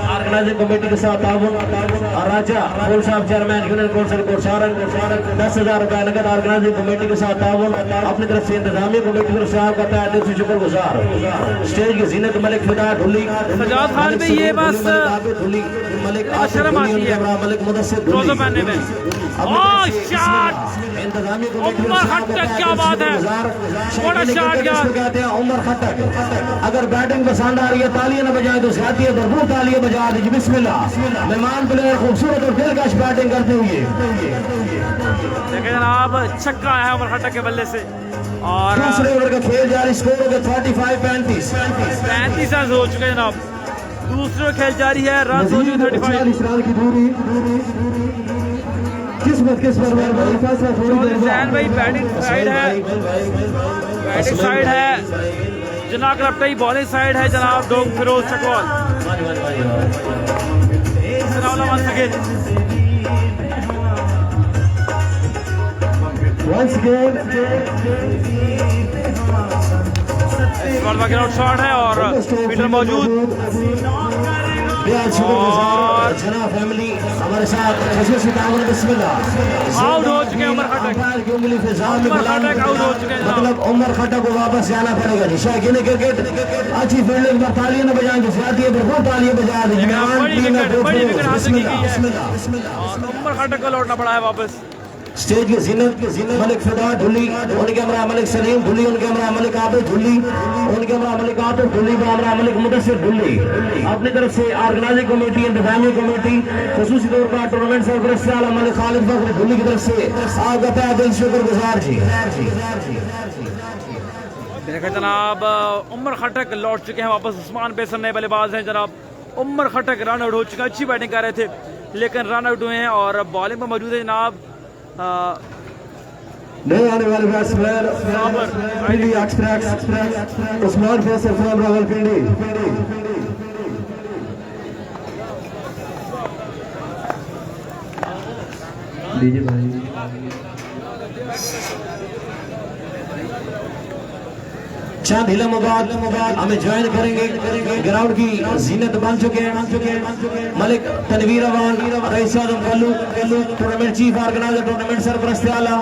A: ऑर्गेनाइजिंग कमेटी के साथ ताउन। राजा फूल साहब चेयरमैन यूनियन काउंसिल को सारंग 10,000 रुपए नगद ऑर्गेनाइजिंग कमेटी के साथ ताउन। अपनी तरफ से इंतजामी कमेटी की तरफ से आपका तहे दिल से शुक्रगुजार। स्टेज की जीनत मलिक फिदा ढुली
B: सजाद खान भी ये बस
A: मलिक
B: शर्म आती है
A: मलिक मुदस्सिर
B: रोज़ा पहनने में। शॉट
A: इंतजामी
B: उमर खटक, क्या बात है, बड़ा शॉट यार।
A: कहते हैं उमर खटक। अगर बैटिंग पसंद आ रही है तालियां न बजाएं तो साथी है भरपूर तालियां बजा दीजिए। बिस्मिल्लाह। मेहमान प्लेयर खूबसूरत और दिलकश बैटिंग करते हुए
B: देखिए जनाब छक्का आया है उमर खटक के बल्ले से और
A: दूसरे ओवर का खेल जारी। स्कोर हो गया 35
B: रन हो चुके हैं जनाब। दूसरा खेल जारी है, रन हो चुके 35
C: रन की दूरी। किस्मत फैसला थोड़ी देर
B: हुसैन भाई बैटिंग साइड है जनाब क्लपटई, बॉलिंग साइड है जनाब Dhok Feroz Chakwal.
C: once again
B: shot है और पीटर मौजूद
A: और फैमिली हमारे साथ
B: आउट हो चुके हैं उमर खटक आउट हो चुके हैं
A: मतलब उमर खटक को वापस जाना पड़ेगा जी। शायकीन क्रिकेट अच्छी फील्डिंग पर तालियां न बजाएंगे, भरपूर तालियां बजा
B: बड़ी विकेट हासिल की गई है और उमर खटक को लौटना पड़ा है वापस।
A: स्टेज की जीनत मलिक फिदा ढुली, उनके हमरा मलिक सलीम ढुली, उनके हमरा मलिक आबिद ढुली, उनके हमरा मलिक आतिफ ढुली, हमरा मलिक मुदस्सिर ढुली। अपनी तरफ से ऑर्गेनाइजिंग कमेटी, इंतजामी कमेटी, खुसूसी तौर पर टूर्नामेंट सरपरस्त आला मलिक खालिद फखर ढुली की तरफ से आपका तहे दिल शुक्रगुजार जी।
B: देखा जनाब उमर खटक लौट चुके हैं वापस। उस्मान बेसन नए बल्लेबाज हैं जनाब। उमर खटक रन आउट हो चुके हैं, अच्छी बैटिंग कर रहे थे लेकिन रन आउट हुए हैं और बॉलिंग में मौजूद है जनाब
C: नए आने वाले बैट्समैन उस्मान फैसल फ्रॉम रावलपिंडी। लीजिए भाई
A: चंद इलाहाबाद हमें ज्वाइन करेंगे। ग्राउंड की जीनत बन चुके हैं। Malik Tanveer Awan Raees Azam Kallu tournament chief organiser tournament सरपरस्त आला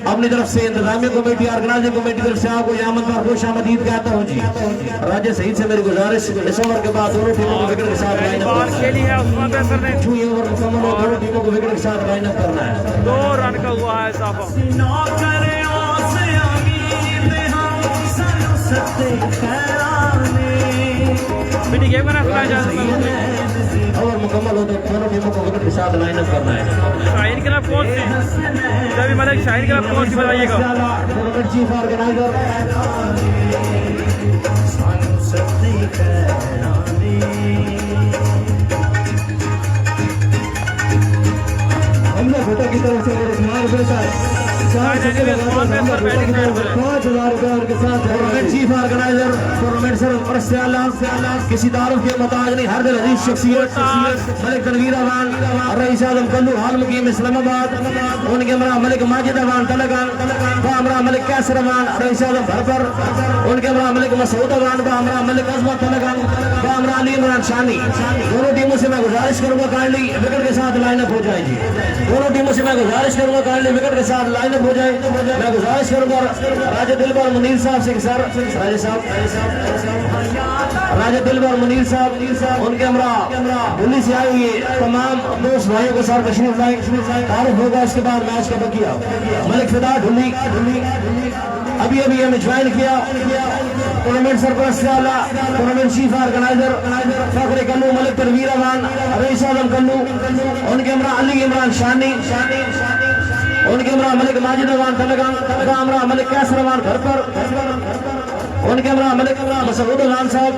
A: अपनी तरफ से इंतजामिया कमेटी ऑर्गेनाइजिंग कमेटी तरफ से आपको यहाँ पर खुश आमदीद कहता हूँ जी। राजे सईद से मेरी गुजारिश इस ओवर के बाद दोनों टीमों को विकेट के साथ लाइन अप
B: खेली है उस्मान फैसल ने।
A: ओवर मुकम्मल हो दोनों टीमों को विकेट के साथ लाइन अप करना है।
B: 2 रन का हुआ है इजाफा। बेटी गेम करना
A: ओवर मुकम्मल हो तो दोनों टीमों को विकेट के साथ लाइन अप करना है।
B: शाहीन के नाम कौन सी जब मलिक शाहीन के नाम कौन सी बताइएगा।
A: टूर्नामेंट चीफ ऑर्गेनाइजर हमने घोटा की तरफ से उस्मान फैसल 5,000 रुपए उनके साथ टूर्नामेंट चीफ ऑर्गेनाइजर टूर्नामेंट सरपरस्त किसी तारुफ के मोहताज नहीं हर दिल अजीज शख्सियत मलिक तनवीर अवान रईस आजम कल्लू हाल मुकीम इस्लामाबाद उनके हमरा मलिक माजिद अवान तलगान हमरा मलिक कैसर अवान रईस आजम भरपर उनके हमरा मलिक मसूद अवान हमरा मलिक अजमत तलगान हमरा अली इमरान शानी। दोनों टीमों से मैं गुजारिश करूंगा काइंडली विकेट के साथ लाइन अप हो जाएगी। दोनों टीमों से मैं गुजारिश करूंगा काइंडली विकेट के साथ लाइन अप हो जाए। मैं गुजारिश करूंगा राजे दिलबर मुनीर साहब से सर राजे दिलबर मुनीर साहब उनके हमरा दिल्ली से आए हुए तमाम दोस्त भाइयों को सर तशरीफ लाए तारुफ होगा। इसके बाद मैच का बकिया मलिक फिदा ढुल्ली अभी हमें ज्वाइन किया टूर्नामेंट सरपरस्त टूर्नामेंट चीफ ऑर्गेनाइजर फखरे कल्लू मलिक तनवीर अवान रईस आजम कल्लू उनके हमरा अली इमरान शानी उनके हमरा मलिक माजिद अवान तलगान हमरा मलिक कैसर अवान घर पर उनके हमरा मलिक मसूद अवान साहब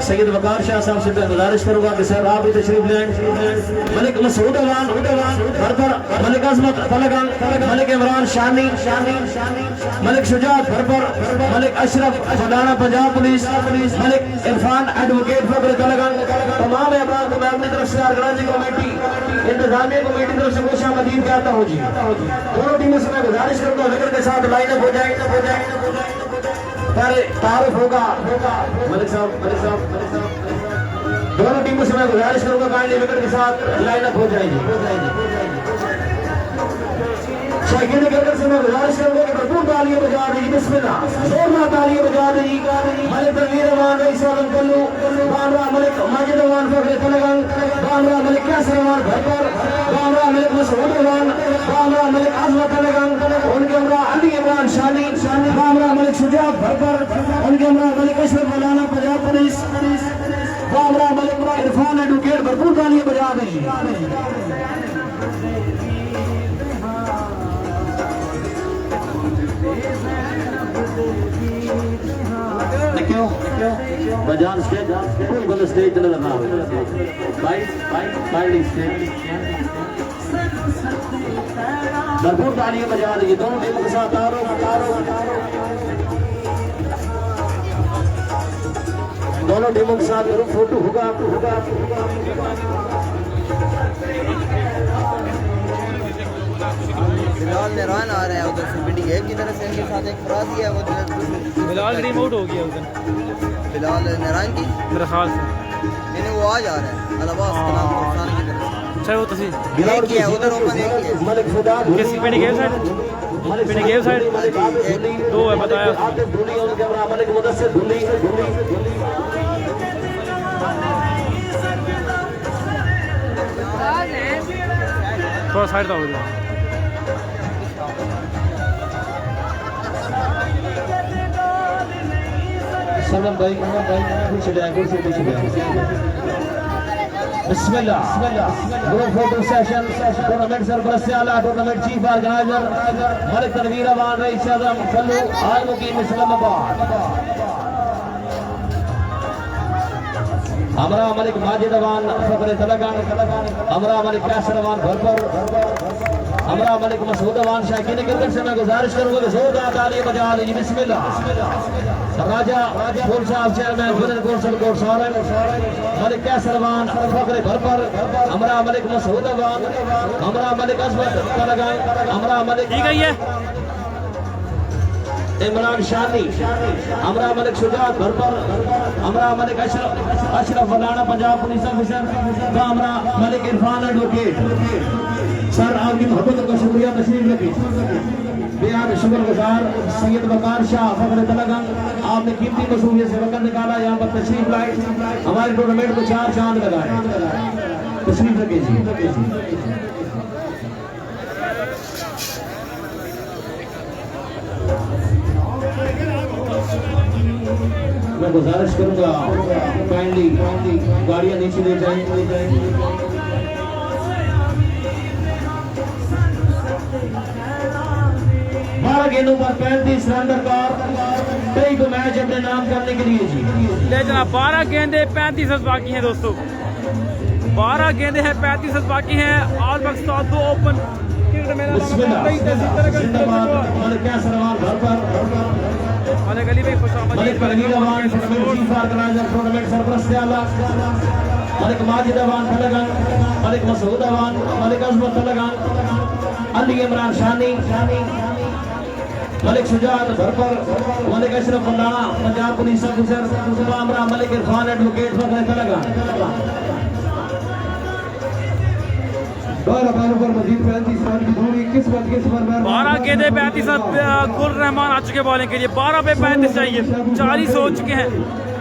A: सैयद वकार शाह साहब से मैं गुजारिश करूंगा कि सर आप भी तशरीफ लाएं। मलिक मसूद अवान घर पर मलिक अजमत तलगान मलिक इमरान शानी मलिक शुजात घर पर मलिक अशरफ हरियाणा पंजाब पुलिस मलिक इरफान एडवोकेट फखरे तलगान तमाम अहबाब को मैं अपनी तरफ से ऑर्गेनाइजिंग कमेटी इंतजामिया कमेटी तरफ से खुश आमदीद कहता हूँ जी। दोनों टीमों से मैं गुजारिश करूंगा विकेट के साथ लाइन अप हो जाए। तारुफ होगा मलिक साहब दोनों टीमों से मैं गुजारिश करूंगा काइंडली विकेट के साथ लाइन अप हो जाएगी। शायकीन क्रिकेट से मैं गुजारिश करूंगा कि भरपूर तालियां बजा दीजिए। बिस्मिल्लाह जोरदार तालियां बजा दीजिए। मलिक तनवीर अवान रईस आजम कल्लू हमरा मलिक माजिद अवान फखरे तलगान हमरा मलिक कैसर अवान घर पर हमरा मलिक मसूद अवान हमरा मलिक अजमत तलगान उनके हमरा अली इमरान शानी हमरा मलिक शुजात घर पर उनके हमरा मलिक अशरफ हरियाणा पंजाब पुलिस हमरा मलिक इरफान एडवोकेट भरपूर तालियां बजा दीजिए। क्यों बजान स्टेज बिल्कुल स्टेज नजर ना बाइट स्टेज भरपूर तालियां बजा दीजिए। दोनों टीमों के साथ दोनों टीमों के साथ ग्रुप फोटो होगा।
D: फिलहाल मेहरान आ रहे हैं उधर से बिल्डिंग एक की तरफ से इनके साथ एक फराजी है वो
B: फिलहाल ड्रीम आउट हो गया उधर
D: फिलहाल मेहरान की
B: मेरे ख्याल से
D: मैंने वो आज आ रहा है अलाबाद के नाम पर की तरफ
B: अच्छा वो तसी
D: एक ही है उधर ओपन एक ही है
A: मलिक फिदा
B: किसी पे गेम साइड पे गेम साइड 2 है बताया
A: मलिक मुदस्सिर ढुल्ली
B: थोड़ा साइड हो जाए।
A: सलम भाई पीछे बिस्मिल्लाह ग्रुप फोटो सेशन टूर्नामेंट सरपरस्त tournament chief organiser Malik Tanveer Awan Raees Azam Kallu हाल मुकीम इस्लामाबाद हमरा मलिक माजिद अवान फखरे तलगान हमरा मलिक कैसर अवान घर पर हमरा मलिक मसूद अवान शाकीन क्रिकेट से मैं गुजारिश करूंगा कि जोरदार तालियां बजा दीजिए। बिस्मिल्लाह राजा फुल साहब चेयरमैन विनर कौंसिल कोर्ट मलिक कैसर अवान फखरे घर पर हमरा मलिक मसूद अवान हमरा मलिक अजमत तलगान हमरा मलिक
B: ठीक है ये
A: इमरान शानी, हमरा मलिक शुजात भरपर, हमरा मलिक अशरफ वलाना पंजाब पुलिस ऑफिसर, हमरा मलिक इरफान एडवोकेट। सर आपकी मोहब्बत का शुक्रिया, तशरीफ रखिए। बेहद शुक्रगुजार सैयद वकार शाह फखर तलगंग, आपने कीमती मसरूफियत से वक्त निकाला, यहाँ पर तशरीफ लाए, हमारे टूर्नामेंट को 4 चांद लगाए। तशरीफ रखिए जी। मैं गुजारिश करूंगा काइंडली गाड़ियां नीचे ले जाएं। 12 गेंदों पर 35 रन दरकार, कई को मैच अपने नाम करने के लिए जी।
B: ले जना 12 गेंदे 35 रन बाकी हैं दोस्तों, 12 गेंदे हैं 35 रन बाकी हैं। ऑल पाकिस्तान 2 ओपन मलिक अली भाई खुशामदीद,
A: मलिक माजिद अवान तलगंग, मलिक मसूद अवान, मलिक अजमत तलगंग, अली इमरान शानी, मलिक शुजात भरपर, मलिक अशरफ वलाना पंजाब पुलिस ऑफिसर, हमरा मलिक इरफान एडवोकेट फखर तलगंग।
C: 12 बालों पर मजीद 35 रन की दूरी, किस्मत के पर
B: 12 गेंदे 35 रन। गुल रहमान आ चुके बॉलिंग के लिए, 12 पे 35 चाहिए, 40 हो चुके हैं,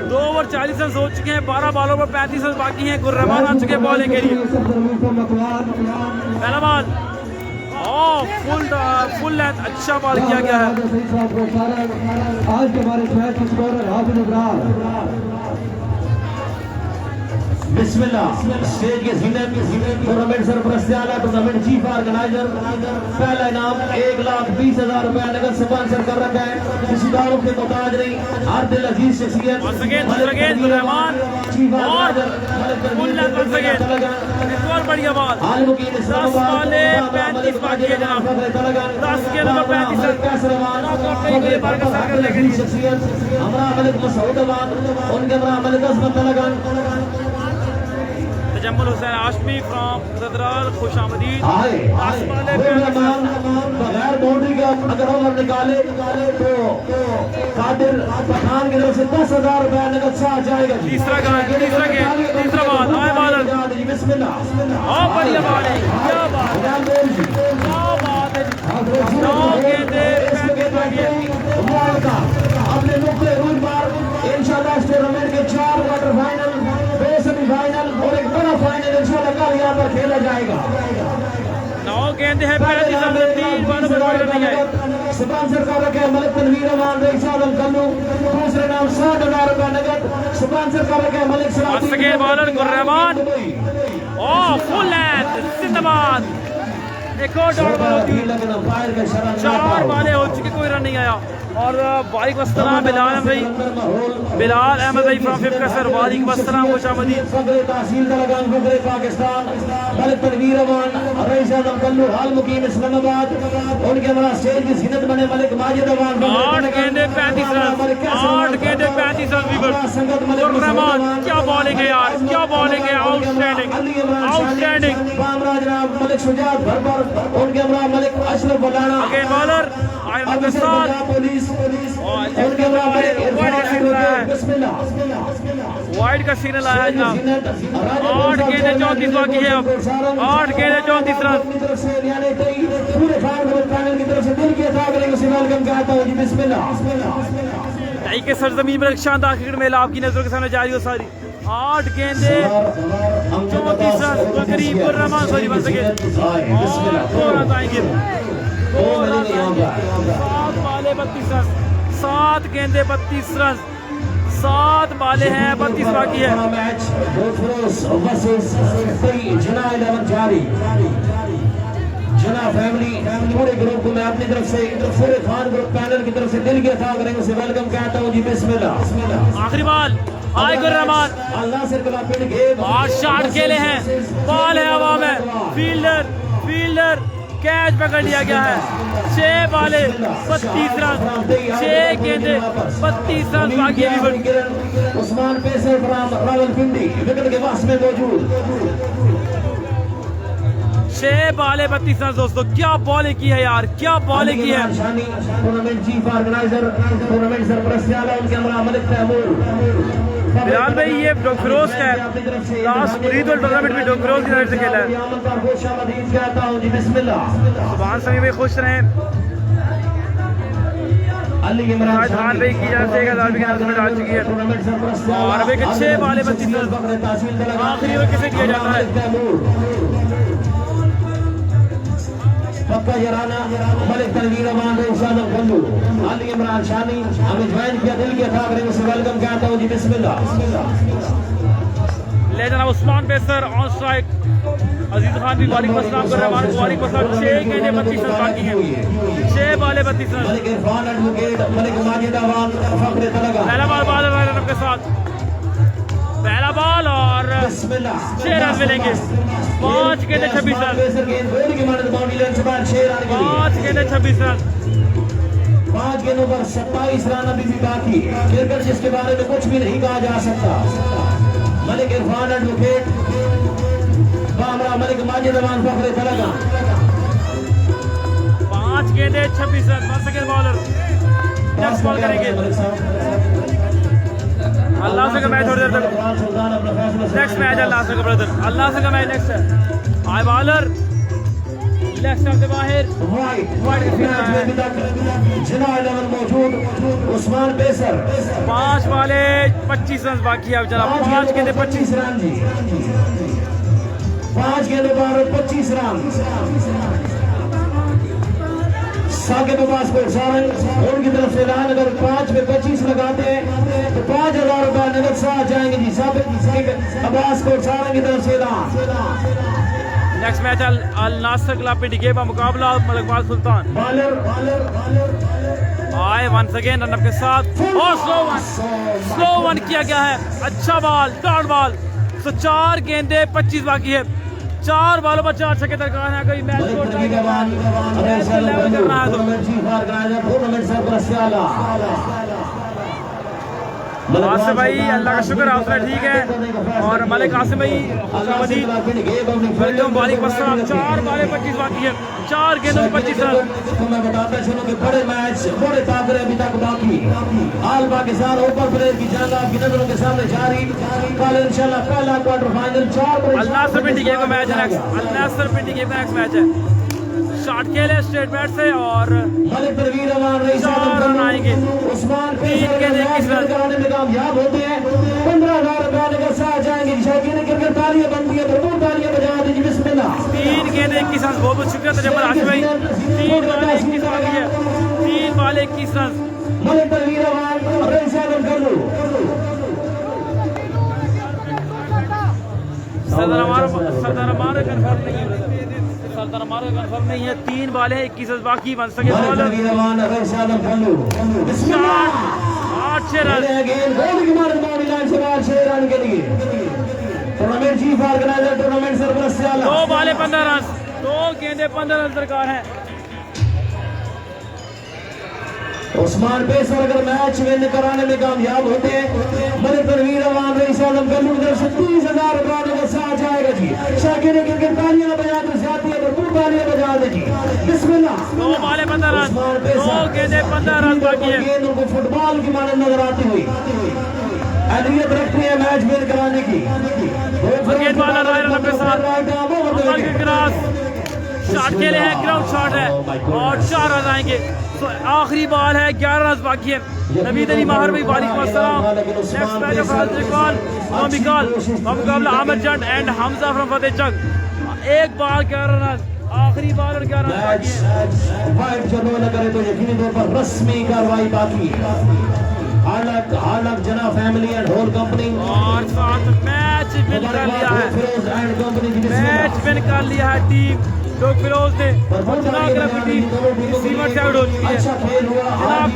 B: 2 ओवर 40 रन हो चुके हैं, 12 बॉलों पर 35 रन बाकी हैं। गुल रहमान आ चुके बॉलिंग के लिए। पहला बॉल फुल लेंथ, अच्छा बॉल किया गया है।
C: आज के हमारे मैच के स्कोरर हाफिज इब्राहिम।
A: बिस्मिल्लाह। स्टेज के टूर्नामेंट सरपरस्त आला टूर्नामेंट चीफ ऑर्गेनाइजर, पहला इनाम 1,20,000 रुपया नगद स्पॉन्सर कर रखा है। किसी दारों के मोहताज नहीं, हर दिल अजीज शख्सियत
B: और बढ़िया बॉल 10 बॉले 35 बाकी है जनाब, 10 के नंबर 35
A: शख्सियत हमरा मलिक मसूद अवान, उनके हमरा मलिक अजमत तलगंग,
B: तजम्मुल हुसैन आशमी फ्रॉम जदराल खुशामदीद।
A: बगैर बाउंड्री का अगर ओवर निकाले तो कादिर पठान की तरफ से 10,000 रुपया नगद साथ जाएगा।
B: तीसरा बॉल आए बॉलर,
A: बिस्मिल्लाह।
B: और बढ़िया बॉल है, क्या बात है, क्या बात है। 9 गेंदे 35 बाकी है।
A: अपने नुक्ते रूज पर इंशाल्लाह इस टूर्नामेंट के 4 क्वार्टर फाइनल, 2 सेमीफाइनल और एक बड़ा फाइनल इंशाल्लाह कल यहाँ पर खेला जाएगा।
B: 9 गेंदे हैं 35 रन, 3 बॉलों पर कोई रन नहीं आए।
A: स्पॉन्सर कर रखे हैं मलिक तनवीर अवान, रईस आलम कल्लू, दूसरे नाम 60,000 रुपया नगद स्पॉन्सर कर रखे हैं मलिक
B: सलाम बॉलर गुर्रहमान। फुल लेंथ जिंदाबाद, एक और डॉट बॉल होती है, 4 बॉलें हो चुकी, कोई रन नहीं आया। और वालेकुम अस्सलाम बिलाल अहमद भाई फ्रॉम 5 कसर, वालेकुम अस्सलाम खुशामदीद।
A: तहसील तलगंग फखरे पाकिस्तान, मलिक तनवीर अवान, रईस आलम कल्लू, हाल मुकीम इस्लामाबाद, उनके हमारा स्टेज की जीनत बने मलिक माजिद अवान।
B: 8 गेंदे 35 रन, 8 गेंदे 35 रन। गुर्रहमान क्या बॉलिंग है यार, क्या बॉलिंग है, आउटस्टैंडिंग।
A: मलिक शुजात भरपर, उनके हमारा Malik Ashraf Walana,
B: again bowler wide का सिग्नल आया जनाब। 8 गेंदे 34 बाकी है, अब 8 गेंदे 34 रन। टाई के सरजमीन पर एक शानदार क्रिकेट मेला आपकी नजरों के सामने जारी हो सारी। 8 गेंदे 34 रन, करीब गुर्रहमान सॉरी बन सके, 2 रन आएंगे, 2 रन, 7 बाले 32 रन, 7 गेंदे 32 रन, 7 बाले हैं 32 बाकी है।
A: जना फैमिली पूरे ग्रुप को मैं अपनी तरफ से, पूरे खान ग्रुप पैनल की तरफ से दिल की अता करेंगे से वेलकम कहता हूँ जी। बिस्मिल्लाह।
B: आखिरी बॉल आए गुर्रहमान, और शॉट खेले हैं, बॉल है हवा में, फील्डर कैच पकड़ लिया गया है। 6 बाले 32 रन, 6 गेंदे 32 रन बाकी है।
A: उस्मान पेसर रावलपिंडी विकेट के पास में मौजूद,
B: 6 बाले 32 रन दोस्तों, क्या बॉलिंग की है यार, क्या बॉलिंग की है।
A: टूर्नामेंट चीफ ऑर्गेनाइजर टूर्नामेंट सरपरस्त आला उनके हमरा मलिक तैमूर।
B: बिलाल भाई ये डॉक्टरोज का है, लास्ट मुरीद और टूर्नामेंट में डॉक्टरोज की तरफ से खेला है। सुभान समी भाई खुश रहें। शाहिद खान भाई की तरफ से 1000 की नजर में डाल चुकी है। और अभी 6 बाले 32 रन आखिरी ओवर किसे दिया जाता है।
A: पक्का जराना मलिक तनवीर अमान इरशाद गल्लू अली इमरान शानी हमें ज्वाइन किया, दिल के था करेंगे से वेलकम कहता हूं जी। बिस्मिल्लाह।
B: ले जाना उस्मान बेसर ऑन स्ट्राइक, अजीज खान भी वालेकुम अस्सलाम कर रहे हैं, हमारे वालेकुम अस्सलाम। 6 गेंदें 32 रन बाकी हैं, 6 बाले 32 रन।
A: मलिक इरफान एडवोकेट मलिक माजिद अवान फखरे तलगा
B: पहला बॉल रन के साथ, पहला बॉल और 6 रन मिलेंगे। 5 गेंदें 26 रन, 5 गेंदें 26 रन,
A: 5 गेंदों पर 27 रन अभी भी बाकी। क्रिकेट जिसके बारे में कुछ भी नहीं कहा जा सकता। मलिक इरफान एडवोकेट बामरा मलिक माजिद अवान फखरे तलगा।
B: 5 गेंदें 26 run. One second bowler next ball करेंगे। अल्लाह से का मैच थोड़ी देर तक, नेक्स्ट मैच अल्लाह से का ब्रदर, अल्लाह से का मैच नेक्स्ट है। हाई बॉलर लेफ्ट साइड से बाहर
A: मौजूद उस्मान बेसर।
B: 5 बाले 25 रन बाकी है जनाब। 5 गेंदें 25
A: रन जी, 5 गेंदों पर 25 रन। साकिब अब्बास को उनकी तरफ से ऐलान, अगर 5 में 25 लगाते हैं तो 5000 रुपए नगद साथ जाएंगे जी। साकिब अब्बास को की तरफ से ऐलान।
B: नेक्स्ट मैच अल नासर क्लब पे डिगे का मुकाबला मलकबाज सुल्तान। आए वंस अगेन रन के साथ और स्लो वन किया गया है। अच्छा बॉल, डॉट बॉल। तो 4 गेंदे 25 बाकी है, 4 बालों पर 4 छक्के दरकार है। अगर मैच को लेवल करना है तो आसिफ भाई अल्लाह का शुक्र हौसला ठीक है। और मलिक आसिफ भाई वेलकम वालेकुम अस्सलाम। 4 बाले 25 बाकी है, 4 गेंदों में 25 रन।
A: तो मैं बताता चलूं कि बड़े मैच बड़े ताकरे अभी तक बाकी। आल पाकिस्तान ओपन प्लेयर की जंग आपकी नजरों के सामने जारी। कल इंशाल्लाह पहला क्वार्टर फाइनल 4
B: अल नासर पिंडी गेम का मैच है। नेक्स्ट अल नासर पिंडी गेम का नेक्स्ट मैच है। शॉट खेले स्ट्रेट बैट से और 4 रन आएंगे। 3 गेंदें 21 रन
A: कराने में कामयाब होते हैं। 15,000 रुपए के साथ जाएंगे। शौकीन क्रिकेट तालियां बनती है, भरपूर तालियां बजा दीजिए। बिस्मिल्लाह।
B: 3 गेंदें 21 रन। बहुत बहुत शुक्रिया तजम्मुल आसिफ भाई। 3 बाले 21 बाकी है, 3 बाले 21 रन।
A: मलिक तनवीर अवान इरशाद गल्लू।
B: सरदार हमारा कंफर्म नहीं है, सरदार हमारा कंफर्म नहीं है। 3 बाले हैं 21 रन बाकी। बन सके bowler 8 6 run.
A: Tournament chief organiser tournament सरपरस्त
B: 2 बाले 15 रन, 2 गेंदे 15 रन दरकार है।
A: उस्मान बेसर अगर मैच विन कराने में कामयाब होते हैं, मलिक तनवीर अवान इरशाद गल्लू की तरफ से 30,000 रुपए के साथ जाएगा जी। शाकिर क्रिकेट तालियां बजा दो, जाती है भरपूर तालियां बजा दे जी। बिस्मिल्लाह।
B: 2 बाले 15 रन, 2 गेंदे 15 रन बाकी है।
A: गेंद उनको फुटबॉल की माने नजर आती हुई अहलियत रखती है मैच विन कराने की।
B: गेंद बाला राय के साथ शॉट खेले हैं, ग्राउंड शॉट है और 4 रन आएंगे। तो आखिरी बॉल है, 11 रन बाकी है। नवीद अली माहर भाई वालेकुम अस्सलाम। नेक्स्ट मैच ऑफ इकबाल मोमिकाल मुकाबला Amir Jatt and Hamza from Fateh Chak. 1 ball 11 run, आखिरी बॉल और 11 रन बाकी है।
A: वाइड जरूर न करे तो यकीनी तौर पर रस्मी कार्रवाई बाकी है। हालक जना फैमिली एंड होल कंपनी
B: और साथ मैच विन कर लिया है, मैच विन कर लिया है टीम डॉग फिरोज ने। जनाब क्लब की टीम सीमट से आउट हो चुकी है। जनाब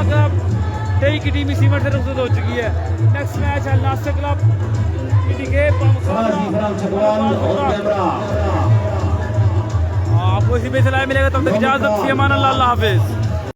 B: क्लब तेई की टीम सीमट से रुखसत हो चुकी है। नेक्स्ट मैच है नासिर क्लब आपको इसी में सलाह मिलेगा। तब तक इजाजत, अमान अल्लाह हाफिज।